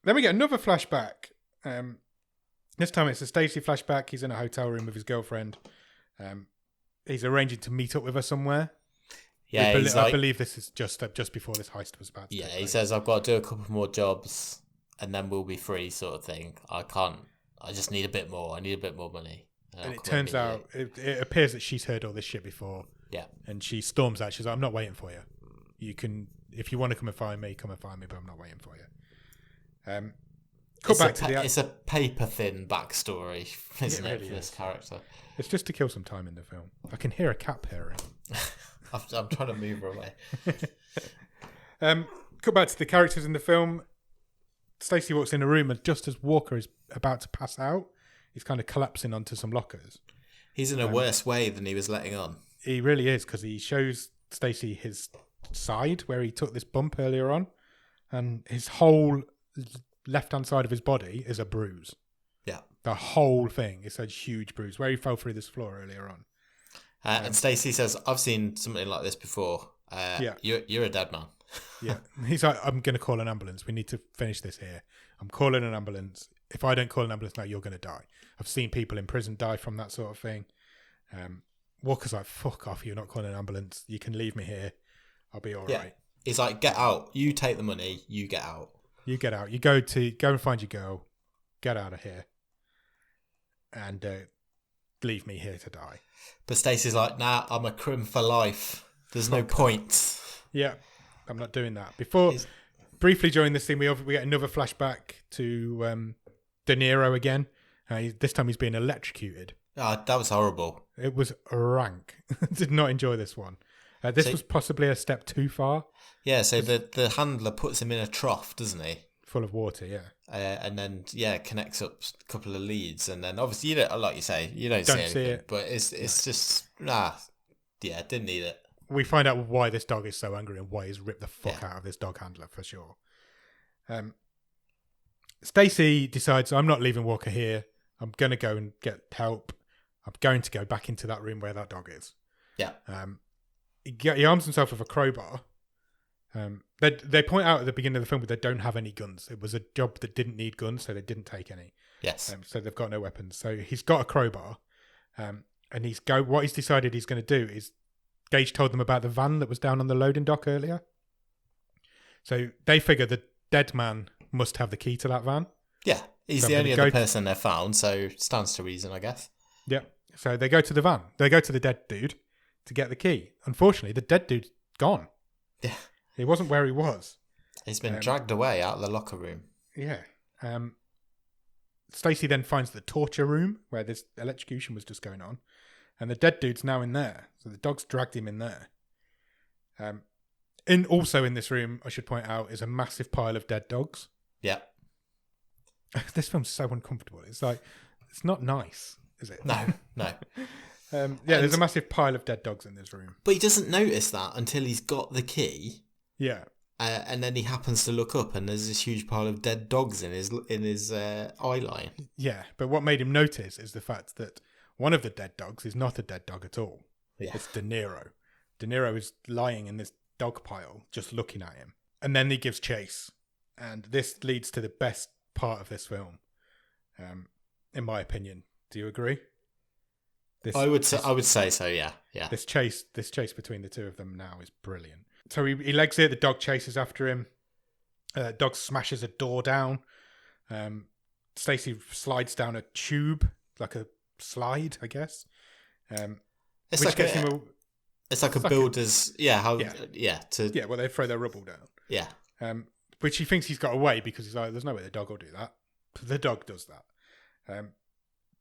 Speaker 1: Then we get another flashback. This time it's a Stacey flashback. He's in a hotel room with his girlfriend. He's arranging to meet up with her somewhere.
Speaker 2: Yeah,
Speaker 1: I believe this is just before this heist was about to take place.
Speaker 2: He says, I've got to do a couple more jobs and then we'll be free, sort of thing. I just need a bit more. I need a bit more money.
Speaker 1: And it turns out, it appears that she's heard all this shit before.
Speaker 2: Yeah.
Speaker 1: And she storms out. She's like, I'm not waiting for you. You can, if you want to come and find me, come and find me, but I'm not waiting for you.
Speaker 2: It's a paper thin backstory, isn't it, for this character?
Speaker 1: It's just to kill some time in the film. I can hear a cat purring.
Speaker 2: I'm trying to move her away.
Speaker 1: Cut back to the characters in the film. Stacey walks in a room, and just as Walker is about to pass out, he's kind of collapsing onto some lockers.
Speaker 2: He's in a worse way than he was letting on.
Speaker 1: He really is, because he shows Stacey his side where he took this bump earlier on, and his whole left-hand side of his body is a bruise.
Speaker 2: Yeah.
Speaker 1: The whole thing is a huge bruise where he fell through this floor earlier on.
Speaker 2: And Stacey says, I've seen something like this before. You're a dead man.
Speaker 1: Yeah. He's like, I'm going to call an ambulance. We need to finish this here. I'm calling an ambulance. If I don't call an ambulance now, you're going to die. I've seen people in prison die from that sort of thing. Walker's like, fuck off. You're not calling an ambulance. You can leave me here. I'll be all right.
Speaker 2: He's like, get out. You take the money. You get out.
Speaker 1: You get out. You go and find your girl. Get out of here. And leave me here to die.
Speaker 2: But Stacey's like, nah, I'm a crim for life. There's no point.
Speaker 1: Yeah, I'm not doing that. Briefly during this scene, we get another flashback to De Niro again. This time he's being electrocuted.
Speaker 2: Oh, that was horrible.
Speaker 1: It was rank. Did not enjoy this one. This was possibly a step too far.
Speaker 2: Yeah, so the handler puts him in a trough, doesn't he?
Speaker 1: Full of water, yeah.
Speaker 2: And then, connects up a couple of leads. And then, obviously, you don't, like you say, you don't see anything.
Speaker 1: It.
Speaker 2: But it's just, didn't need it.
Speaker 1: We find out why this dog is so angry and why he's ripped the fuck out of this dog handler, for sure. Stacey decides, I'm not leaving Walker here. I'm going to go and get help. I'm going to go back into that room where that dog is.
Speaker 2: Yeah.
Speaker 1: He arms himself with a crowbar. They point out at the beginning of the film that they don't have any guns. It was a job that didn't need guns, so they didn't take any.
Speaker 2: Yes.
Speaker 1: So they've got no weapons. So he's got a crowbar, and what he's decided he's going to do is, Gage told them about the van that was down on the loading dock earlier. So they figure the dead man must have the key to that van.
Speaker 2: Yeah, he's the only other person they've found, so stands to reason, I guess.
Speaker 1: Yeah. So they go to the van. They go to the dead dude to get the key. Unfortunately, the dead dude's gone.
Speaker 2: Yeah.
Speaker 1: He wasn't where he was.
Speaker 2: He's been dragged away out of the locker room.
Speaker 1: Yeah. Stacey then finds the torture room where this electrocution was just going on. And the dead dude's now in there. So the dog's dragged him in there. Also in this room, I should point out, is a massive pile of dead dogs.
Speaker 2: Yeah.
Speaker 1: This film's so uncomfortable. It's like, it's not nice, is it?
Speaker 2: No.
Speaker 1: There's a massive pile of dead dogs in this room.
Speaker 2: But he doesn't notice that until he's got the key.
Speaker 1: Yeah.
Speaker 2: And then he happens to look up and there's this huge pile of dead dogs in his eye line.
Speaker 1: Yeah, but what made him notice is the fact that one of the dead dogs is not a dead dog at all.
Speaker 2: Yeah.
Speaker 1: It's De Niro. De Niro is lying in this dog pile, just looking at him. And then he gives chase. And this leads to the best part of this film. in my opinion. Do you agree?
Speaker 2: I would say so. Yeah.
Speaker 1: This chase between the two of them now is brilliant. So he legs it. The dog chases after him. Dog smashes a door down. Stacey slides down a tube, like a slide, I guess.
Speaker 2: It's like a builder's. Well, they throw their rubble down.
Speaker 1: Yeah. Which he thinks he's got away because he's like, there's no way the dog will do that. But the dog does that.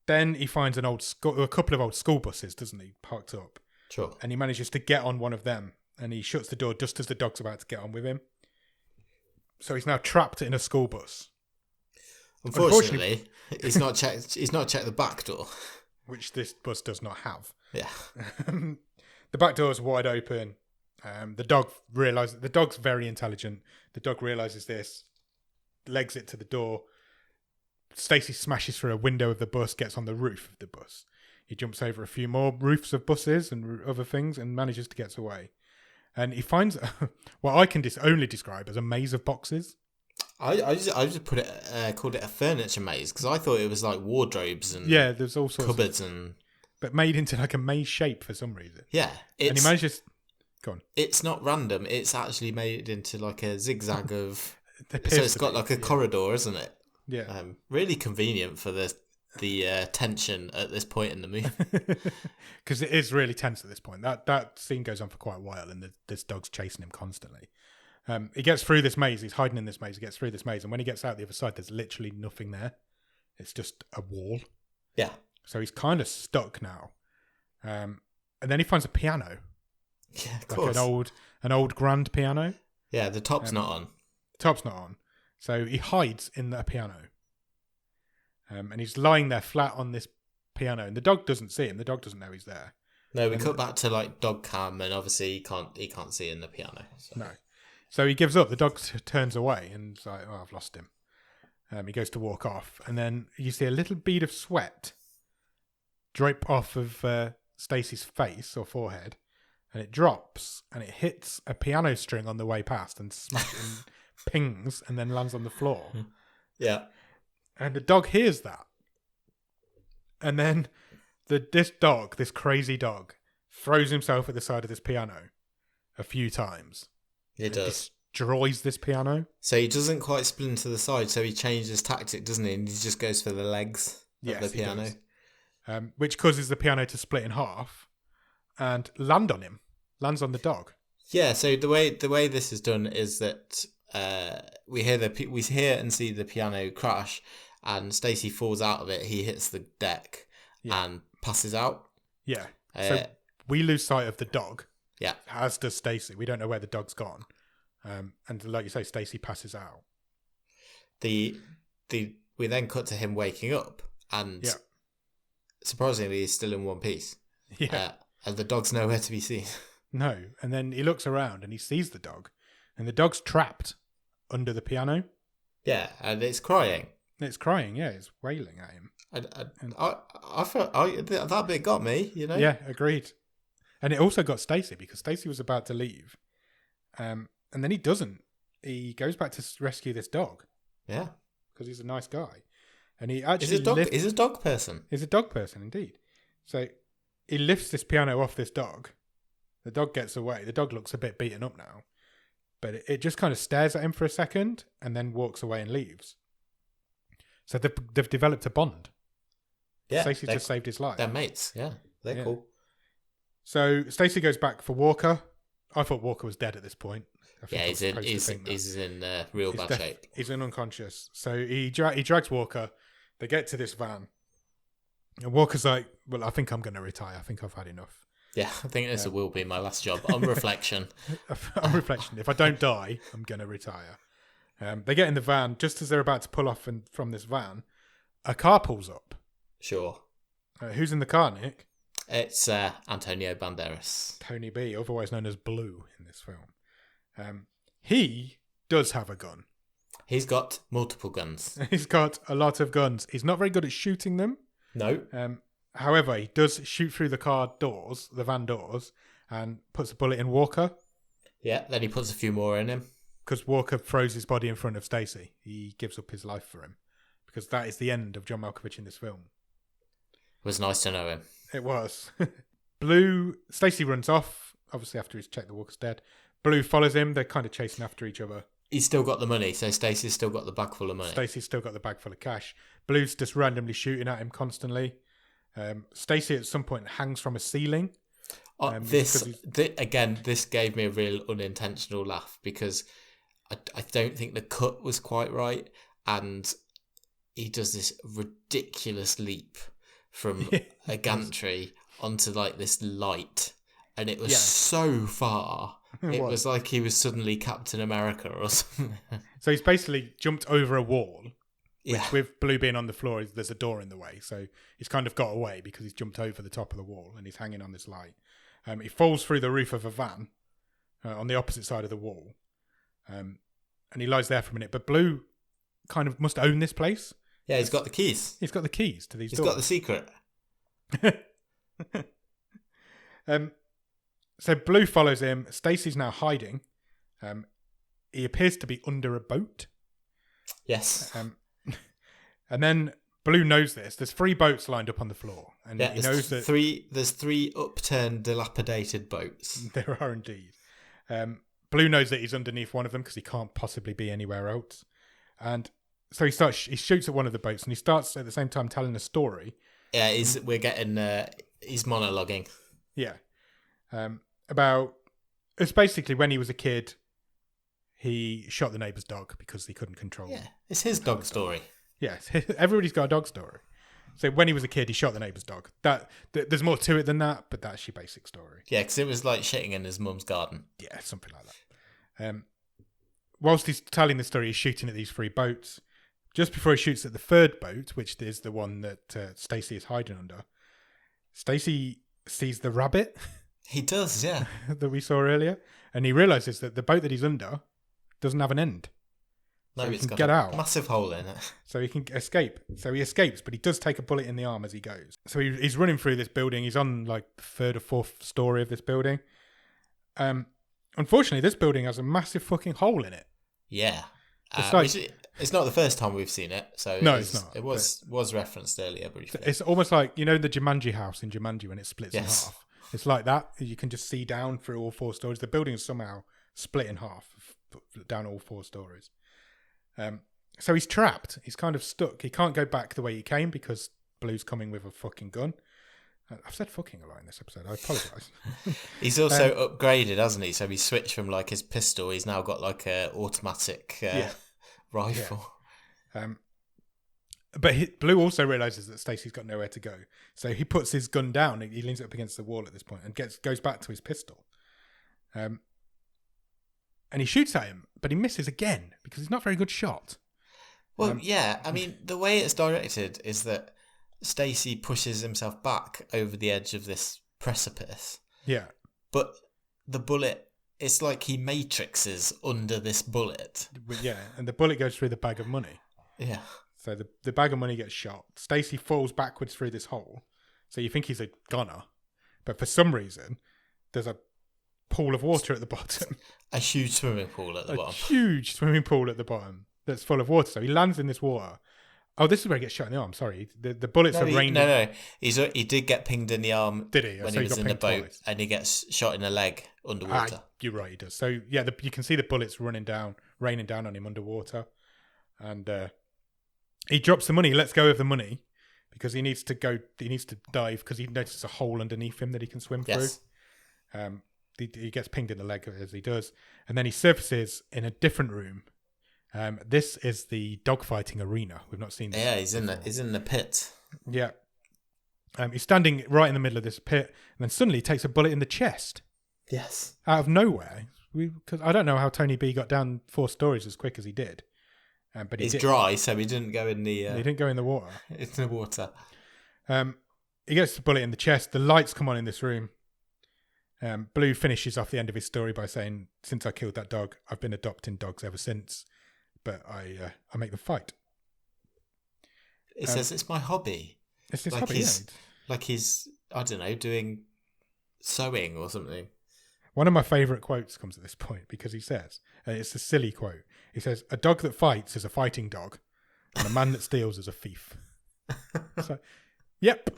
Speaker 1: Then he finds a couple of old school buses, doesn't he, parked up.
Speaker 2: Sure.
Speaker 1: And he manages to get on one of them, and he shuts the door just as the dog's about to get on with him. So he's now trapped in a school bus.
Speaker 2: Unfortunately, he's not checked the back door,
Speaker 1: which this bus does not have.
Speaker 2: Yeah.
Speaker 1: The back door is wide open. The dog's very intelligent. The dog realizes this, legs it to the door. Stacey smashes through a window of the bus, gets on the roof of the bus. He jumps over a few more roofs of buses and other things and manages to get away. And he finds what I can only describe as a maze of boxes.
Speaker 2: I just called it a furniture maze because I thought it was like wardrobes and
Speaker 1: there's all sorts
Speaker 2: cupboards
Speaker 1: but made into like a maze shape for some reason.
Speaker 2: Yeah,
Speaker 1: and he manages. Go on.
Speaker 2: It's not random. It's actually made into like a zigzag of. So it's got like a corridor, isn't it?
Speaker 1: Yeah.
Speaker 2: Really convenient for the tension at this point in the movie.
Speaker 1: Because it is really tense at this point. That scene goes on for quite a while, and this dog's chasing him constantly. He gets through this maze. He's hiding in this maze. He gets through this maze, and when he gets out the other side, there's literally nothing there. It's just a wall.
Speaker 2: Yeah.
Speaker 1: So he's kind of stuck now. And then he finds a piano.
Speaker 2: Yeah, of course.
Speaker 1: An old grand piano.
Speaker 2: Yeah, the top's not on.
Speaker 1: Top's not on. So he hides in the piano. And he's lying there flat on this piano, and the dog doesn't see him. The dog doesn't know he's there.
Speaker 2: No, we cut back to like dog cam, and obviously he can't see in the piano. So.
Speaker 1: No. So he gives up. The dog turns away and is like, oh, I've lost him. He goes to walk off, and then you see a little bead of sweat drape off of Stacey's face or forehead, and it drops and it hits a piano string on the way past and pings and then lands on the floor.
Speaker 2: Yeah.
Speaker 1: And the dog hears that. And then this crazy dog, throws himself at the side of this piano a few times.
Speaker 2: He does.
Speaker 1: Destroys this piano.
Speaker 2: So he doesn't quite spin to the side, so he changes his tactic, doesn't he? And he just goes for the legs of the piano.
Speaker 1: Which causes the piano to split in half and land on him. Lands on the dog.
Speaker 2: Yeah, so the way this is done is that we hear and see the piano crash, and Stacey falls out of it. He hits the deck and passes out.
Speaker 1: Yeah. So we lose sight of the dog.
Speaker 2: Yeah.
Speaker 1: As does Stacey. We don't know where the dog's gone. And like you say, Stacey passes out.
Speaker 2: We then cut to him waking up, and surprisingly, he's still in one piece.
Speaker 1: Yeah.
Speaker 2: And the dog's nowhere to be seen.
Speaker 1: No. And then he looks around and he sees the dog, and the dog's trapped under the piano.
Speaker 2: Yeah, and it's crying.
Speaker 1: It's crying, yeah. It's wailing at him.
Speaker 2: I felt that bit got me, you know?
Speaker 1: Yeah, agreed. And it also got Stacey, because Stacey was about to leave. And then he doesn't. He goes back to rescue this dog.
Speaker 2: Yeah.
Speaker 1: Because he's a nice guy. And he actually...
Speaker 2: He's a dog person.
Speaker 1: He's a dog person, indeed. So he lifts this piano off this dog. The dog gets away. The dog looks a bit beaten up now. But it just kind of stares at him for a second and then walks away and leaves. So they've developed a bond.
Speaker 2: Yeah.
Speaker 1: Stacey just saved his life.
Speaker 2: They're mates, yeah. They're cool.
Speaker 1: So Stacey goes back for Walker. I thought Walker was dead at this point.
Speaker 2: He's in real bad shape.
Speaker 1: He's unconscious. So he drags Walker. They get to this van. And Walker's like, well, I think I'm going to retire. I think I've had enough.
Speaker 2: Yeah, I think this will be my last job. On reflection.
Speaker 1: If I don't die, I'm going to retire. They get in the van. Just as they're about to pull off from this van, a car pulls up.
Speaker 2: Sure.
Speaker 1: Who's in the car, Nick?
Speaker 2: It's Antonio Banderas.
Speaker 1: Tony B, otherwise known as Blue in this film. He does have a gun.
Speaker 2: He's got multiple guns.
Speaker 1: He's got a lot of guns. He's not very good at shooting them.
Speaker 2: No.
Speaker 1: However, he does shoot through the van doors, and puts a bullet in Walker.
Speaker 2: Yeah, then he puts a few more in him.
Speaker 1: Because Walker throws his body in front of Stacey. He gives up his life for him. because that is the end of John Malkovich in this film.
Speaker 2: It was nice to know him.
Speaker 1: It was. Stacey runs off, obviously after he's checked the walker's dead. Blue follows him. They're kind of chasing after each other.
Speaker 2: He's still got the money, so Stacey's still got the bag full of money.
Speaker 1: Stacey's still got the bag full of cash. Blue's just randomly shooting at him constantly. Stacey at some point hangs from a ceiling.
Speaker 2: This gave me a real unintentional laugh because I don't think the cut was quite right, and he does this ridiculous leap from a gantry onto like this light, and it was so far. It was like he was suddenly Captain America or something.
Speaker 1: So he's basically jumped over a wall.
Speaker 2: Yeah.
Speaker 1: With Blue being on the floor, there's a door in the way. So he's kind of got away because he's jumped over the top of the wall and he's hanging on this light. He falls through the roof of a van on the opposite side of the wall. And he lies there for a minute. But Blue kind of must own this place.
Speaker 2: Yeah, he's got the keys.
Speaker 1: He's got the keys to these doors.
Speaker 2: He's got the secret.
Speaker 1: So Blue follows him. Stacey's now hiding. He appears to be under a boat.
Speaker 2: Yes.
Speaker 1: And then Blue knows this. There's 3 boats lined up on the floor, and he knows that
Speaker 2: there's 3 upturned, dilapidated boats.
Speaker 1: There are indeed. Blue knows that he's underneath one of them because he can't possibly be anywhere else, and so he shoots at one of the boats, and he starts at the same time telling a story.
Speaker 2: Yeah, he's monologuing.
Speaker 1: Yeah, about it's basically when he was a kid, he shot the neighbour's dog because he couldn't control.
Speaker 2: Yeah, it's his dog story.
Speaker 1: Yes, everybody's got a dog story. So when he was a kid, he shot the neighbour's dog. There's more to it than that, but that's your basic story.
Speaker 2: Yeah, because it was like shitting in his mum's garden.
Speaker 1: Yeah, something like that. Whilst he's telling the story, he's shooting at these 3 boats. Just before he shoots at the 3rd boat, which is the one that Stacey is hiding under, Stacey sees the rabbit.
Speaker 2: He does, yeah.
Speaker 1: that we saw earlier. And he realises that the boat that he's under doesn't have an end.
Speaker 2: No,
Speaker 1: so he
Speaker 2: it's
Speaker 1: can
Speaker 2: got
Speaker 1: get
Speaker 2: a
Speaker 1: out.
Speaker 2: Massive hole in it.
Speaker 1: So he can escape. So he escapes, but he does take a bullet in the arm as he goes. So he's running through this building. He's on like the 3rd or 4th story of this building. Unfortunately, this building has a massive fucking hole in it.
Speaker 2: Yeah.
Speaker 1: It's
Speaker 2: not the first time we've seen it. So
Speaker 1: no, it's not.
Speaker 2: It was referenced earlier briefly.
Speaker 1: It's almost like, the Jumanji house in Jumanji when it splits in
Speaker 2: Yes.
Speaker 1: half. It's like that. You can just see down through all 4 stories. The building is somehow split in half down all 4 stories. So he's trapped. He's kind of stuck. He can't go back the way he came because Blue's coming with a fucking gun. I've said fucking a lot in this episode. I apologise.
Speaker 2: He's also upgraded, hasn't he? So he switched from like his pistol. He's now got like a automatic rifle.
Speaker 1: Yeah. But Blue also realises that Stacey's got nowhere to go. So he puts his gun down. He leans it up against the wall at this point and goes back to his pistol. And he shoots at him, but he misses again because he's not a very good shot.
Speaker 2: Well, yeah. I mean, the way it's directed is that Stacey pushes himself back over the edge of this precipice.
Speaker 1: Yeah.
Speaker 2: But the bullet, it's like he matrixes under this bullet.
Speaker 1: Yeah, and the bullet goes through the bag of money.
Speaker 2: Yeah.
Speaker 1: So the bag of money gets shot. Stacey falls backwards through this hole. So you think he's a goner. But for some reason, there's a pool of water at the bottom.
Speaker 2: A huge swimming pool at the bottom.
Speaker 1: A huge swimming pool at the bottom that's full of water. So he lands in this water. Oh, this is where he gets shot in the arm. Sorry. The bullets are raining.
Speaker 2: No. He did get pinged in the arm.
Speaker 1: Did he?
Speaker 2: When
Speaker 1: so
Speaker 2: he was in the boat.
Speaker 1: Twice.
Speaker 2: And he gets shot in the leg underwater.
Speaker 1: You're right, he does. So, yeah, you can see the bullets raining down on him underwater. And he drops the money. He lets go of the money because he needs to dive because he notices a hole underneath him that he can swim through. He gets pinged in the leg as he does. And then he surfaces in a different room. This is the dogfighting arena. We've not seen this.
Speaker 2: Yeah, he's in the pit.
Speaker 1: Yeah. He's standing right in the middle of this pit, and then suddenly he takes a bullet in the chest.
Speaker 2: Yes.
Speaker 1: Out of nowhere. Because I don't know how Tony B got down 4 stories as quick as he did. But
Speaker 2: he's dry, so he didn't go in the...
Speaker 1: he didn't go in the water.
Speaker 2: In the water.
Speaker 1: He gets the bullet in the chest. The lights come on in this room. Blue finishes off the end of his story by saying, "Since I killed that dog, I've been adopting dogs ever since. But I make them fight."
Speaker 2: It says it's my hobby.
Speaker 1: It's his hobby,
Speaker 2: Like he's, I don't know, doing sewing or something.
Speaker 1: One of my favourite quotes comes at this point because he says, and it's a silly quote, he says, "A dog that fights is a fighting dog. and the man that steals is a thief. So, yep,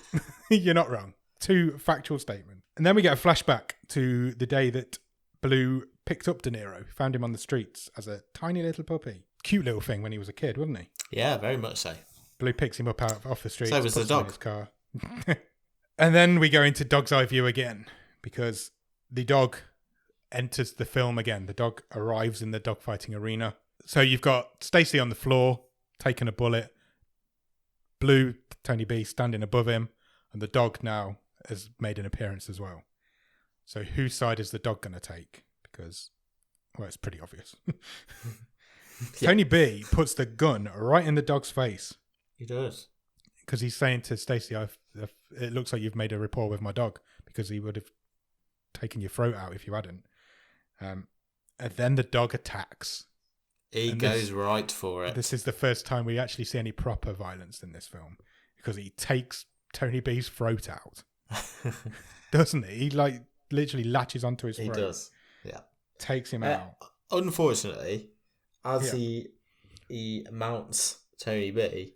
Speaker 1: you're not wrong. 2 factual statements. And then we get a flashback to the day that Blue picked up De Niro, found him on the streets as a tiny little puppy. Cute little thing when he was a kid, wasn't he?
Speaker 2: Yeah, very much so.
Speaker 1: Blue picks him up off the streets.
Speaker 2: So was the
Speaker 1: puts him in
Speaker 2: dog.
Speaker 1: his car. And then we go into dog's eye view again, because the dog enters the film again. The dog arrives in the dogfighting arena. So you've got Stacey on the floor, taking a bullet. Blue, Tony B, standing above him. And the dog now has made an appearance as well. So whose side is the dog going to take? Because, well, it's pretty obvious.
Speaker 2: Yeah.
Speaker 1: Tony B puts the gun right in the dog's face.
Speaker 2: He does.
Speaker 1: Because he's saying to Stacey, it looks like you've made a rapport with my dog, because he would have taken your throat out if you hadn't. And then the dog attacks.
Speaker 2: He goes right for it.
Speaker 1: This is the first time we actually see any proper violence in this film, because he takes Tony B's throat out. Doesn't he? He literally latches onto his throat.
Speaker 2: He does. Yeah.
Speaker 1: Takes him out.
Speaker 2: Unfortunately, as he mounts Tony B,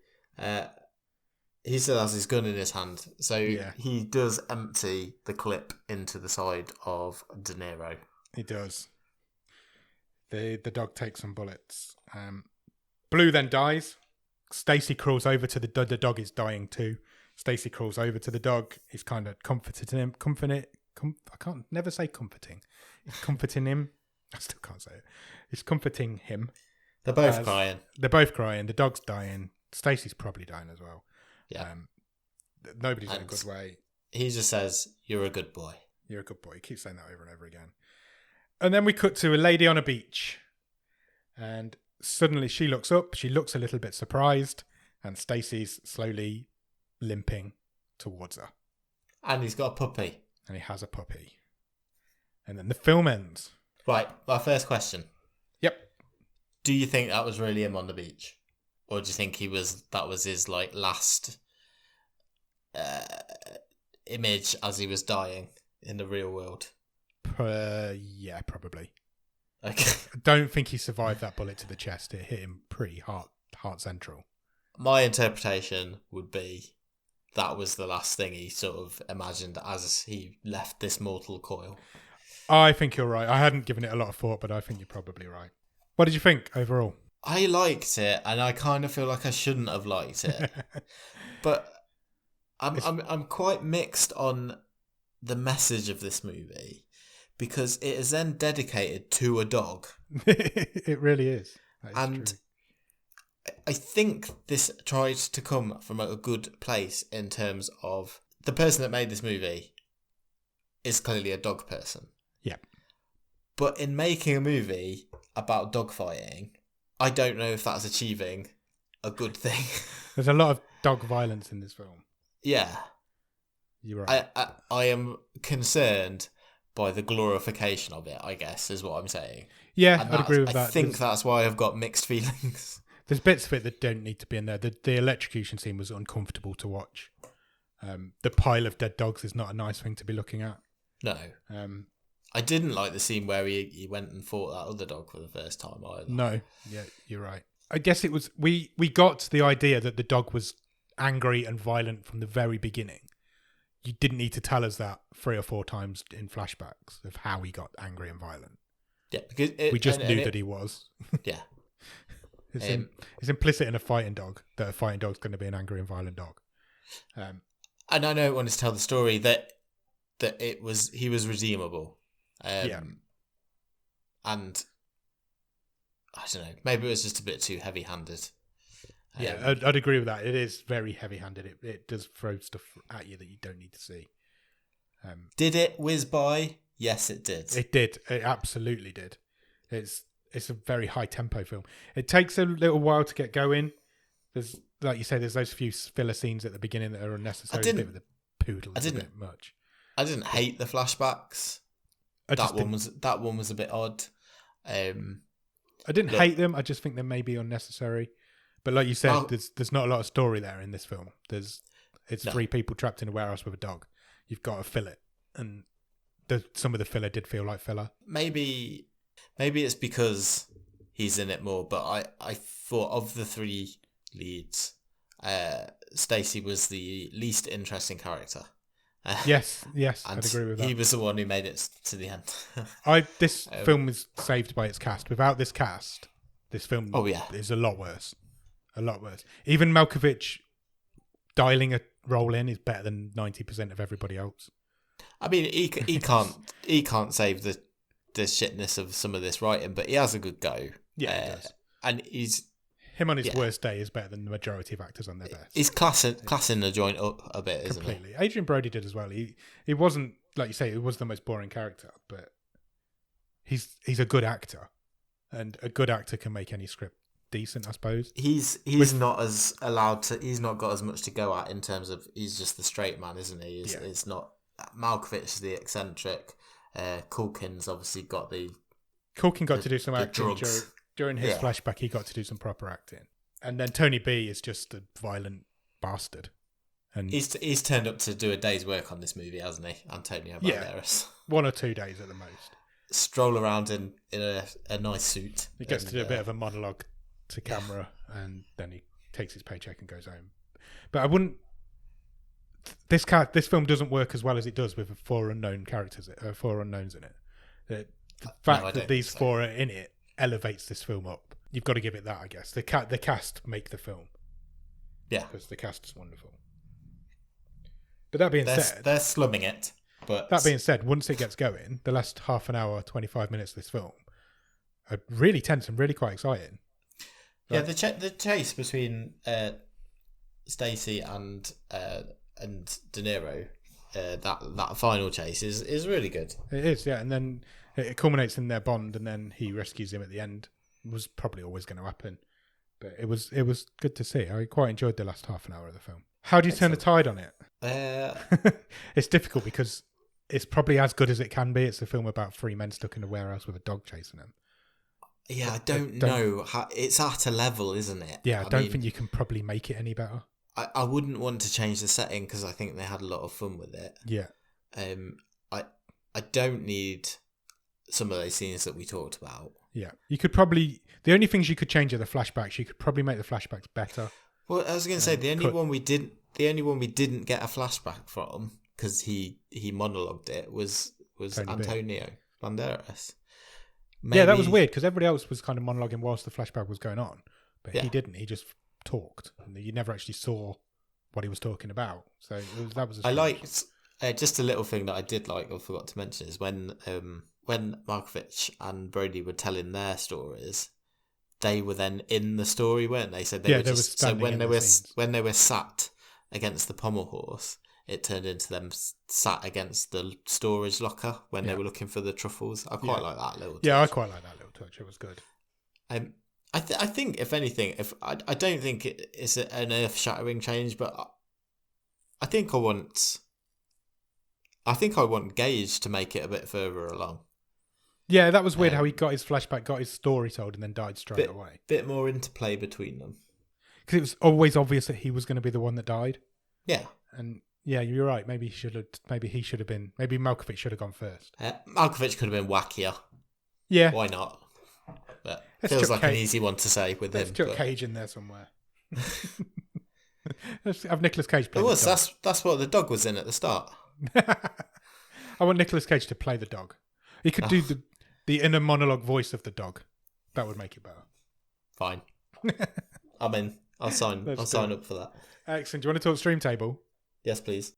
Speaker 2: he still has his gun in his hand. So he does empty the clip into the side of De Niro.
Speaker 1: He does. The dog takes some bullets. Blue then dies. Stacey crawls over to the dog is dying too. Stacey crawls over to the dog. He's kind of comforting him. I can't never say comforting. He's comforting him. I still can't say it. He's comforting him.
Speaker 2: They're both crying.
Speaker 1: They're both crying. The dog's dying. Stacey's probably dying as well.
Speaker 2: Yeah.
Speaker 1: Nobody's in a good way.
Speaker 2: He just says, "You're a good boy.
Speaker 1: You're a good boy." He keeps saying that over and over again. And then we cut to a lady on a beach. And suddenly she looks up. She looks a little bit surprised. And Stacey's slowly limping towards her.
Speaker 2: And he's got a puppy.
Speaker 1: And he has a puppy. And then the film ends.
Speaker 2: Right, my first question.
Speaker 1: Yep.
Speaker 2: Do you think that was really him on the beach? Or do you think that was his last image as he was dying in the real world?
Speaker 1: Yeah, probably.
Speaker 2: Okay.
Speaker 1: I don't think he survived that bullet to the chest. It hit him pretty heart central.
Speaker 2: My interpretation would be that was the last thing he sort of imagined as he left this mortal coil.
Speaker 1: I think you're right. I hadn't given it a lot of thought, but I think you're probably right. What did you think overall?
Speaker 2: I liked it, and I kind of feel like I shouldn't have liked it. But I'm quite mixed on the message of this movie, because it is then dedicated to a dog.
Speaker 1: It really is.
Speaker 2: And
Speaker 1: true.
Speaker 2: I think this tried to come from a good place in terms of the person that made this movie is clearly a dog person.
Speaker 1: Yeah.
Speaker 2: But in making a movie about dogfighting, I don't know if that's achieving a good thing.
Speaker 1: There's a lot of dog violence in this film.
Speaker 2: Yeah.
Speaker 1: You're right.
Speaker 2: I am concerned by the glorification of it, I guess, is what I'm saying.
Speaker 1: Yeah, I'd agree with that.
Speaker 2: I think that's why I've got mixed feelings.
Speaker 1: There's bits of it that don't need to be in there. The electrocution scene was uncomfortable to watch. The pile of dead dogs is not a nice thing to be looking at.
Speaker 2: No. I didn't like the scene where he went and fought that other dog for the first time either.
Speaker 1: No, yeah, you're right. I guess it was we got the idea that the dog was angry and violent from the very beginning. You didn't need to tell us that 3 or 4 times in flashbacks of how he got angry and violent.
Speaker 2: Yeah, because
Speaker 1: we just knew that he was.
Speaker 2: Yeah.
Speaker 1: It's implicit in a fighting dog that a fighting dog's going to be an angry and violent dog.
Speaker 2: And I don't want to tell the story that he was redeemable. And I don't know, maybe it was just a bit too heavy-handed.
Speaker 1: Yeah, I'd agree with that. It is very heavy-handed. It does throw stuff at you that you don't need to see.
Speaker 2: Did it whiz by? Yes, it did.
Speaker 1: It did. It absolutely did. It's a very high-tempo film. It takes a little while to get going. There's, like you say, there's those few filler scenes at the beginning that are unnecessary. A bit with the poodle. A bit much.
Speaker 2: I didn't hate the flashbacks. That one was a bit odd.
Speaker 1: I didn't hate them. I just think they may be unnecessary. But like you said, there's not a lot of story there in this film. It's 3 people trapped in a warehouse with a dog. You've got to fill it, and some of the filler did feel like filler.
Speaker 2: Maybe it's because he's in it more. But I thought of the 3 leads, Stacey was the least interesting character.
Speaker 1: Yes,
Speaker 2: And
Speaker 1: I'd agree with that.
Speaker 2: he was the one who made it to the end.
Speaker 1: This film is saved by its cast. Without this cast, this film is a lot worse. A lot worse. Even Malkovich dialing a role in is better than 90% of everybody else.
Speaker 2: I mean, he can't save the shitness of some of this writing, but he has a good go.
Speaker 1: Yeah, he does.
Speaker 2: And
Speaker 1: him on his worst day is better than the majority of actors on their best.
Speaker 2: He's classing the joint up a bit, isn't he?
Speaker 1: Completely. Adrien Brody did as well. He wasn't, like you say, he was the most boring character, but he's a good actor, and a good actor can make any script decent, I suppose.
Speaker 2: He's not as allowed to. He's not got as much to go at in terms of. He's just the straight man, isn't he? It's not Malkovich is the eccentric. Culkin's obviously got the.
Speaker 1: Culkin got to do some acting during his flashback. He got to do some proper acting, and then Tony B is just a violent bastard. And
Speaker 2: he's turned up to do a day's work on this movie, hasn't he? Antonio Banderas.
Speaker 1: 1 or 2 days at the most.
Speaker 2: Stroll around in a nice suit.
Speaker 1: He gets to do a bit of a monologue to camera, and then he takes his paycheck and goes home. But I wouldn't. This film doesn't work as well as it does with 4 unknown characters, 4 unknowns in it. The fact that these 4 are in it elevates this film up. You've got to give it that, I guess. The cast make the film.
Speaker 2: Yeah,
Speaker 1: because the cast is wonderful. But that being said,
Speaker 2: they're slumming it. But
Speaker 1: that being said, once it gets going, the last half an hour, 25 minutes of this film are really tense and really quite exciting.
Speaker 2: Yeah, the chase between Stacey and De Niro, that final chase is really good.
Speaker 1: It is, yeah, and then it culminates in their bond, and then he rescues him at the end. It was probably always going to happen, but it was good to see. I quite enjoyed the last half an hour of the film. How do you turn the tide on it? It's difficult because it's probably as good as it can be. It's a film about 3 men stuck in a warehouse with a dog chasing them.
Speaker 2: Yeah, I don't know. It's at a level, isn't it?
Speaker 1: Yeah, I don't think you can probably make it any better.
Speaker 2: I wouldn't want to change the setting because I think they had a lot of fun with it.
Speaker 1: Yeah.
Speaker 2: I don't need some of those scenes that we talked about.
Speaker 1: Yeah. You could probably... The only things you could change are the flashbacks. You could probably make the flashbacks better.
Speaker 2: Well, I was going to say, the only one we didn't get a flashback from, because he monologued it, was Antonio Banderas. Maybe...
Speaker 1: Yeah, that was weird because everybody else was kind of monologuing whilst the flashback was going on, but he didn't. He just talked, and you never actually saw what he was talking about. So that was.
Speaker 2: I liked just a little thing that I did like, or forgot to mention, is when Malkovich and Brody were telling their stories, they were then in the story, weren't they? So they were just so when they were sat against the pommel horse, it turned into them sat against the storage locker when they were looking for the truffles. I quite like that little touch.
Speaker 1: Yeah, I quite like that little touch. It was good.
Speaker 2: I think, if anything, I don't think it's an earth-shattering change, but I think I want Gage to make it a bit further along.
Speaker 1: Yeah, that was weird how he got his flashback, got his story told, and then died straight away.
Speaker 2: Bit more interplay between them.
Speaker 1: Because it was always obvious that he was going to be the one that died.
Speaker 2: Yeah.
Speaker 1: And yeah, you're right. Maybe he should have been. Maybe Malkovich should have gone first.
Speaker 2: Malkovich could have been wackier.
Speaker 1: Yeah.
Speaker 2: Why not? But feels like an easy one to say with him.
Speaker 1: Let's chuck Cage in there somewhere. Let's have Nicolas Cage play.
Speaker 2: It was. That's what the dog was in at the start.
Speaker 1: I want Nicolas Cage to play the dog. He could do the inner monologue voice of the dog. That would make it better.
Speaker 2: Fine. I'm in. I'll sign up for that.
Speaker 1: Excellent. Do you want to talk stream table?
Speaker 2: Yes, please.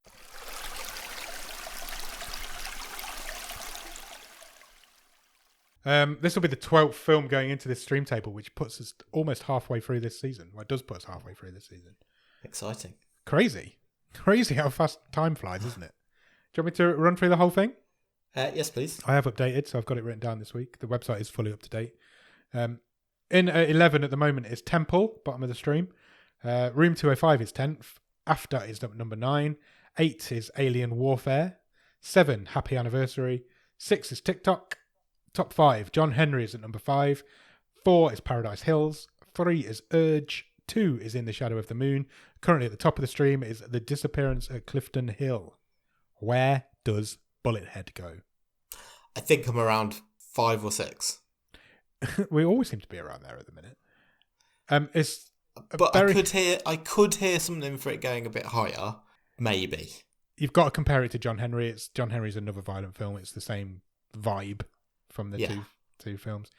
Speaker 1: This will be the 12th film going into this stream table, which puts us almost halfway through this season. Well, it does put us halfway through this season.
Speaker 2: Exciting.
Speaker 1: Crazy how fast time flies, isn't it? Do you want me to run through the whole thing?
Speaker 2: Yes, please.
Speaker 1: I have updated, so I've got it written down this week. The website is fully up to date. In 11 at the moment is Temple, bottom of the stream. Room 205 is 10th. After is number 9. 8 is Alien Warfare. 7, Happy Anniversary. 6 is TikTok. Top 5, John Henry is at number 5. 4 is Paradise Hills. 3 is Urge. 2 is In the Shadow of the Moon. Currently at the top of the stream is The Disappearance at Clifton Hill. Where does Bullethead go?
Speaker 2: I think I'm around 5 or 6.
Speaker 1: We always seem to be around there at the minute.
Speaker 2: But I could hear something for it going a bit higher, maybe.
Speaker 1: You've got to compare it to John Henry. John Henry's another violent film. It's the same vibe from the two films.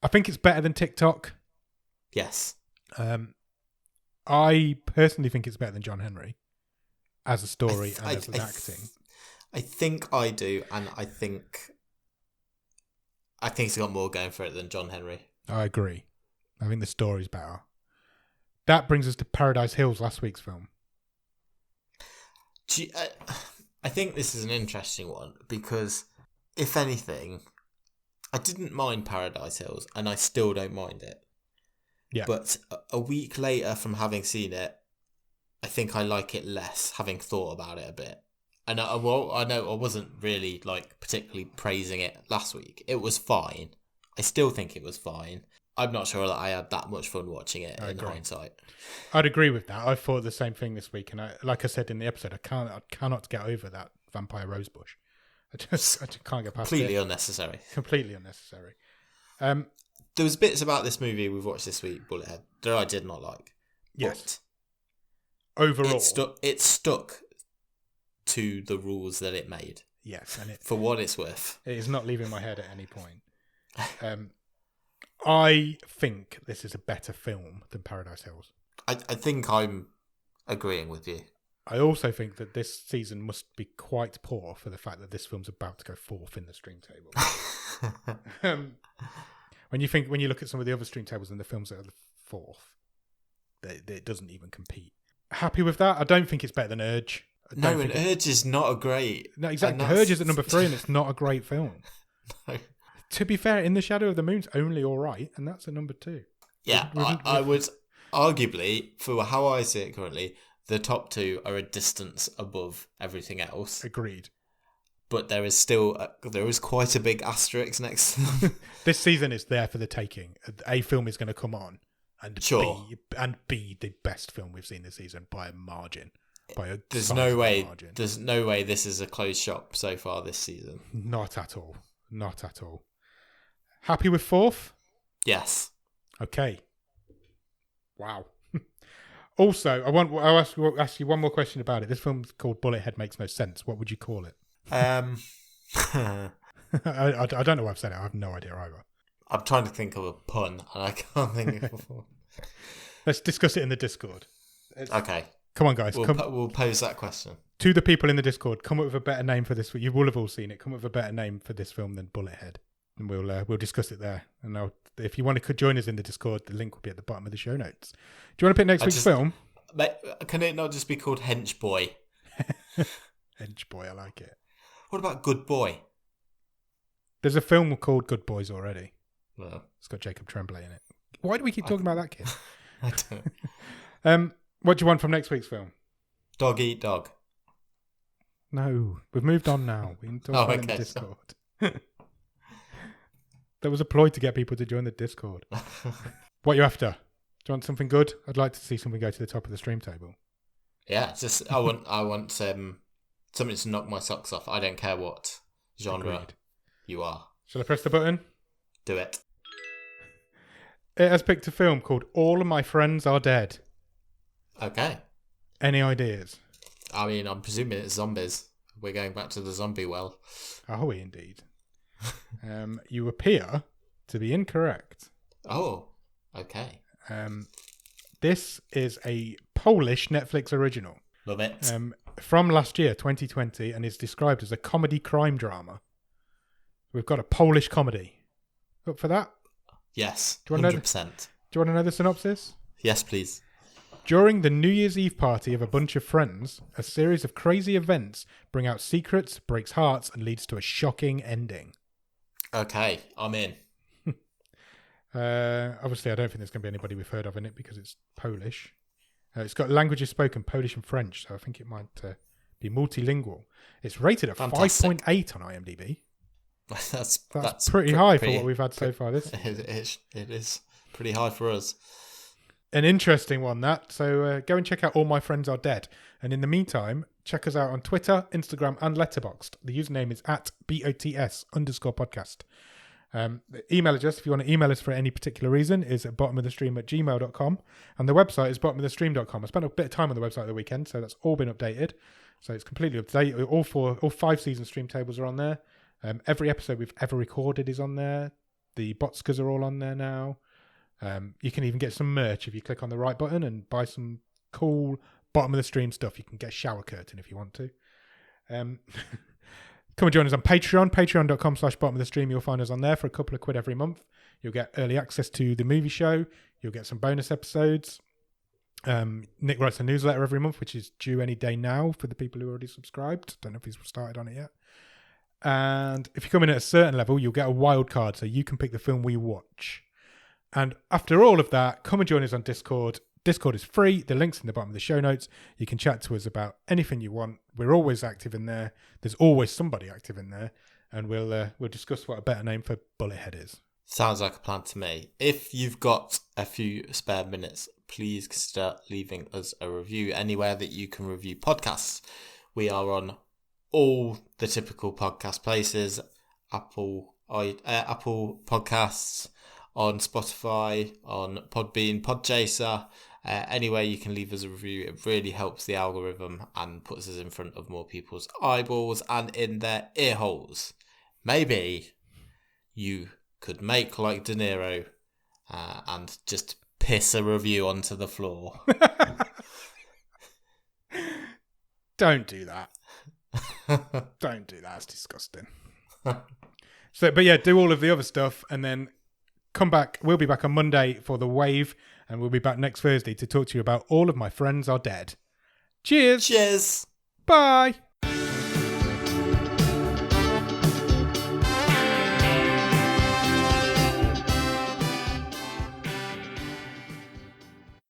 Speaker 1: I think it's better than TikTok.
Speaker 2: Yes.
Speaker 1: I personally think it's better than John Henry as a story and as an acting.
Speaker 2: I think I do, and I think it's got more going for it than John Henry.
Speaker 1: I agree. I think the story's better. That brings us to Paradise Hills, last week's film.
Speaker 2: I think this is an interesting one because, if anything, I didn't mind Paradise Hills, and I still don't mind it.
Speaker 1: Yeah.
Speaker 2: But a week later from having seen it, I think I like it less, having thought about it a bit. And I know I wasn't really particularly praising it last week. It was fine. I still think it was fine. I'm not sure that I had that much fun watching it in hindsight.
Speaker 1: I'd agree with that. I thought the same thing this week, and like I said in the episode, I cannot get over that vampire rosebush. I just can't get past it.
Speaker 2: Completely unnecessary.
Speaker 1: Completely unnecessary.
Speaker 2: There was bits about this movie we've watched this week, Bullethead, that I did not like.
Speaker 1: Yes. Overall,
Speaker 2: it stuck to the rules that it made.
Speaker 1: Yes, and
Speaker 2: for what it's worth,
Speaker 1: it is not leaving my head at any point. I think this is a better film than Paradise Hills.
Speaker 2: I think I'm agreeing with you.
Speaker 1: I also think that this season must be quite poor for the fact that this film's about to go fourth in the stream table. When you look at some of the other stream tables and the films that are the fourth, it doesn't even compete. Happy with that? I don't think it's better than Urge.
Speaker 2: Urge is not a great...
Speaker 1: No, exactly. Urge is at number 3 and it's not a great film. No. To be fair, In the Shadow of the Moon's only all right, and that's at number 2.
Speaker 2: Yeah, I would arguably, for how I see it currently, the top 2 are a distance above everything else.
Speaker 1: Agreed.
Speaker 2: But there is quite a big asterisk next to them.
Speaker 1: This season is there for the taking. A film is going to come on and be the best film we've seen this season by a margin. There's no way this is a closed shop so far this season. Not at all. Not at all. Happy with fourth?
Speaker 2: Yes.
Speaker 1: Okay. Wow. Also, I'll ask you one more question about it. This film's called Bullethead Makes No Sense. What would you call it? I don't know why I've said it. I have no idea either.
Speaker 2: I'm trying to think of a pun, and I can't think of one.
Speaker 1: Let's discuss it in the Discord.
Speaker 2: Okay.
Speaker 1: Come on, guys.
Speaker 2: We'll pose that question.
Speaker 1: To the people in the Discord, come up with a better name for this. You will have all seen it. Come up with a better name for this film than Bullethead. And we'll discuss it there. And if you want to join us in the Discord, the link will be at the bottom of the show notes. Do you want to pick next week's film?
Speaker 2: Can it not just be called Hench Boy?
Speaker 1: Hench Boy, I like it.
Speaker 2: What about Good Boy?
Speaker 1: There's a film called Good Boys already.
Speaker 2: Well,
Speaker 1: it's got Jacob Tremblay in it. Why do we keep talking about that kid?
Speaker 2: I don't.
Speaker 1: What do you want from next week's film?
Speaker 2: Dog Eat Dog.
Speaker 1: No, we've moved on now. We can talk about it in the Discord. There was a ploy to get people to join the Discord. What are you after? Do you want something good? I'd like to see something go to the top of the stream table.
Speaker 2: Yeah, just I want something to knock my socks off. I don't care what genre you are.
Speaker 1: Shall I press the button?
Speaker 2: Do it.
Speaker 1: It has picked a film called All of My Friends Are Dead.
Speaker 2: Okay.
Speaker 1: Any ideas?
Speaker 2: I mean, I'm presuming it's zombies. We're going back to the zombie well.
Speaker 1: Are we indeed? You appear to be incorrect.
Speaker 2: Oh, okay.
Speaker 1: This is a Polish Netflix original.
Speaker 2: Love it.
Speaker 1: From last year, 2020, and is described as a comedy crime drama. We've got a Polish comedy. Up for that?
Speaker 2: Yes, 100%.
Speaker 1: Do you want to know the synopsis?
Speaker 2: Yes, please.
Speaker 1: During the New Year's Eve party of a bunch of friends, a series of crazy events bring out secrets, breaks hearts, and leads to a shocking ending.
Speaker 2: Okay, I'm in.
Speaker 1: Obviously, I don't think there's going to be anybody we've heard of in it because it's Polish. It's got languages spoken, Polish and French, so I think it might be multilingual. It's rated at 5.8 on IMDb.
Speaker 2: That's
Speaker 1: pretty high for what we've had so far this season.
Speaker 2: It is pretty high for us.
Speaker 1: An interesting one, that. So go and check out All My Friends Are Dead. And in the meantime, check us out on Twitter, Instagram, and Letterboxd. The username is @BOTS_podcast. The email address, if you want to email us for any particular reason, is at bottomofthestream@gmail.com. And the website is bottomofthestream.com. I spent a bit of time on the website at the weekend, so that's all been updated. So it's completely up to date. All 5 season stream tables are on there. Every episode we've ever recorded is on there. The Botskers are all on there now. You can even get some merch if you click on the right button and buy some cool bottom of the stream stuff. You can get a shower curtain if you want to. Come and join us on Patreon, patreon.com/bottom of the stream. You'll find us on there for a couple of quid every month. You'll get early access to the movie show. You'll get some bonus episodes. Nick writes a newsletter every month, which is due any day now for the people who already subscribed. Don't know if he's started on it yet. And if you come in at a certain level, you'll get a wild card, so you can pick the film we watch. And after all of that, come and join us on Discord. Discord is free. The link's in the bottom of the show notes. You can chat to us about anything you want. We're always active in there. There's always somebody active in there. And we'll discuss what a better name for Bullethead is.
Speaker 2: Sounds like a plan to me. If you've got a few spare minutes, please consider leaving us a review anywhere that you can review podcasts. We are on all the typical podcast places, Apple Podcasts, on Spotify, on Podbean, Podchaser, anywhere you can leave us a review. It really helps the algorithm and puts us in front of more people's eyeballs and in their ear holes. Maybe you could make like De Niro and just piss a review onto the floor.
Speaker 1: Don't do that. Don't do that. It's disgusting. But yeah, do all of the other stuff and then come back. We'll be back on Monday for The Wave, and we'll be back next Thursday to talk to you about All of My Friends Are Dead. Cheers.
Speaker 2: Cheers.
Speaker 1: Bye.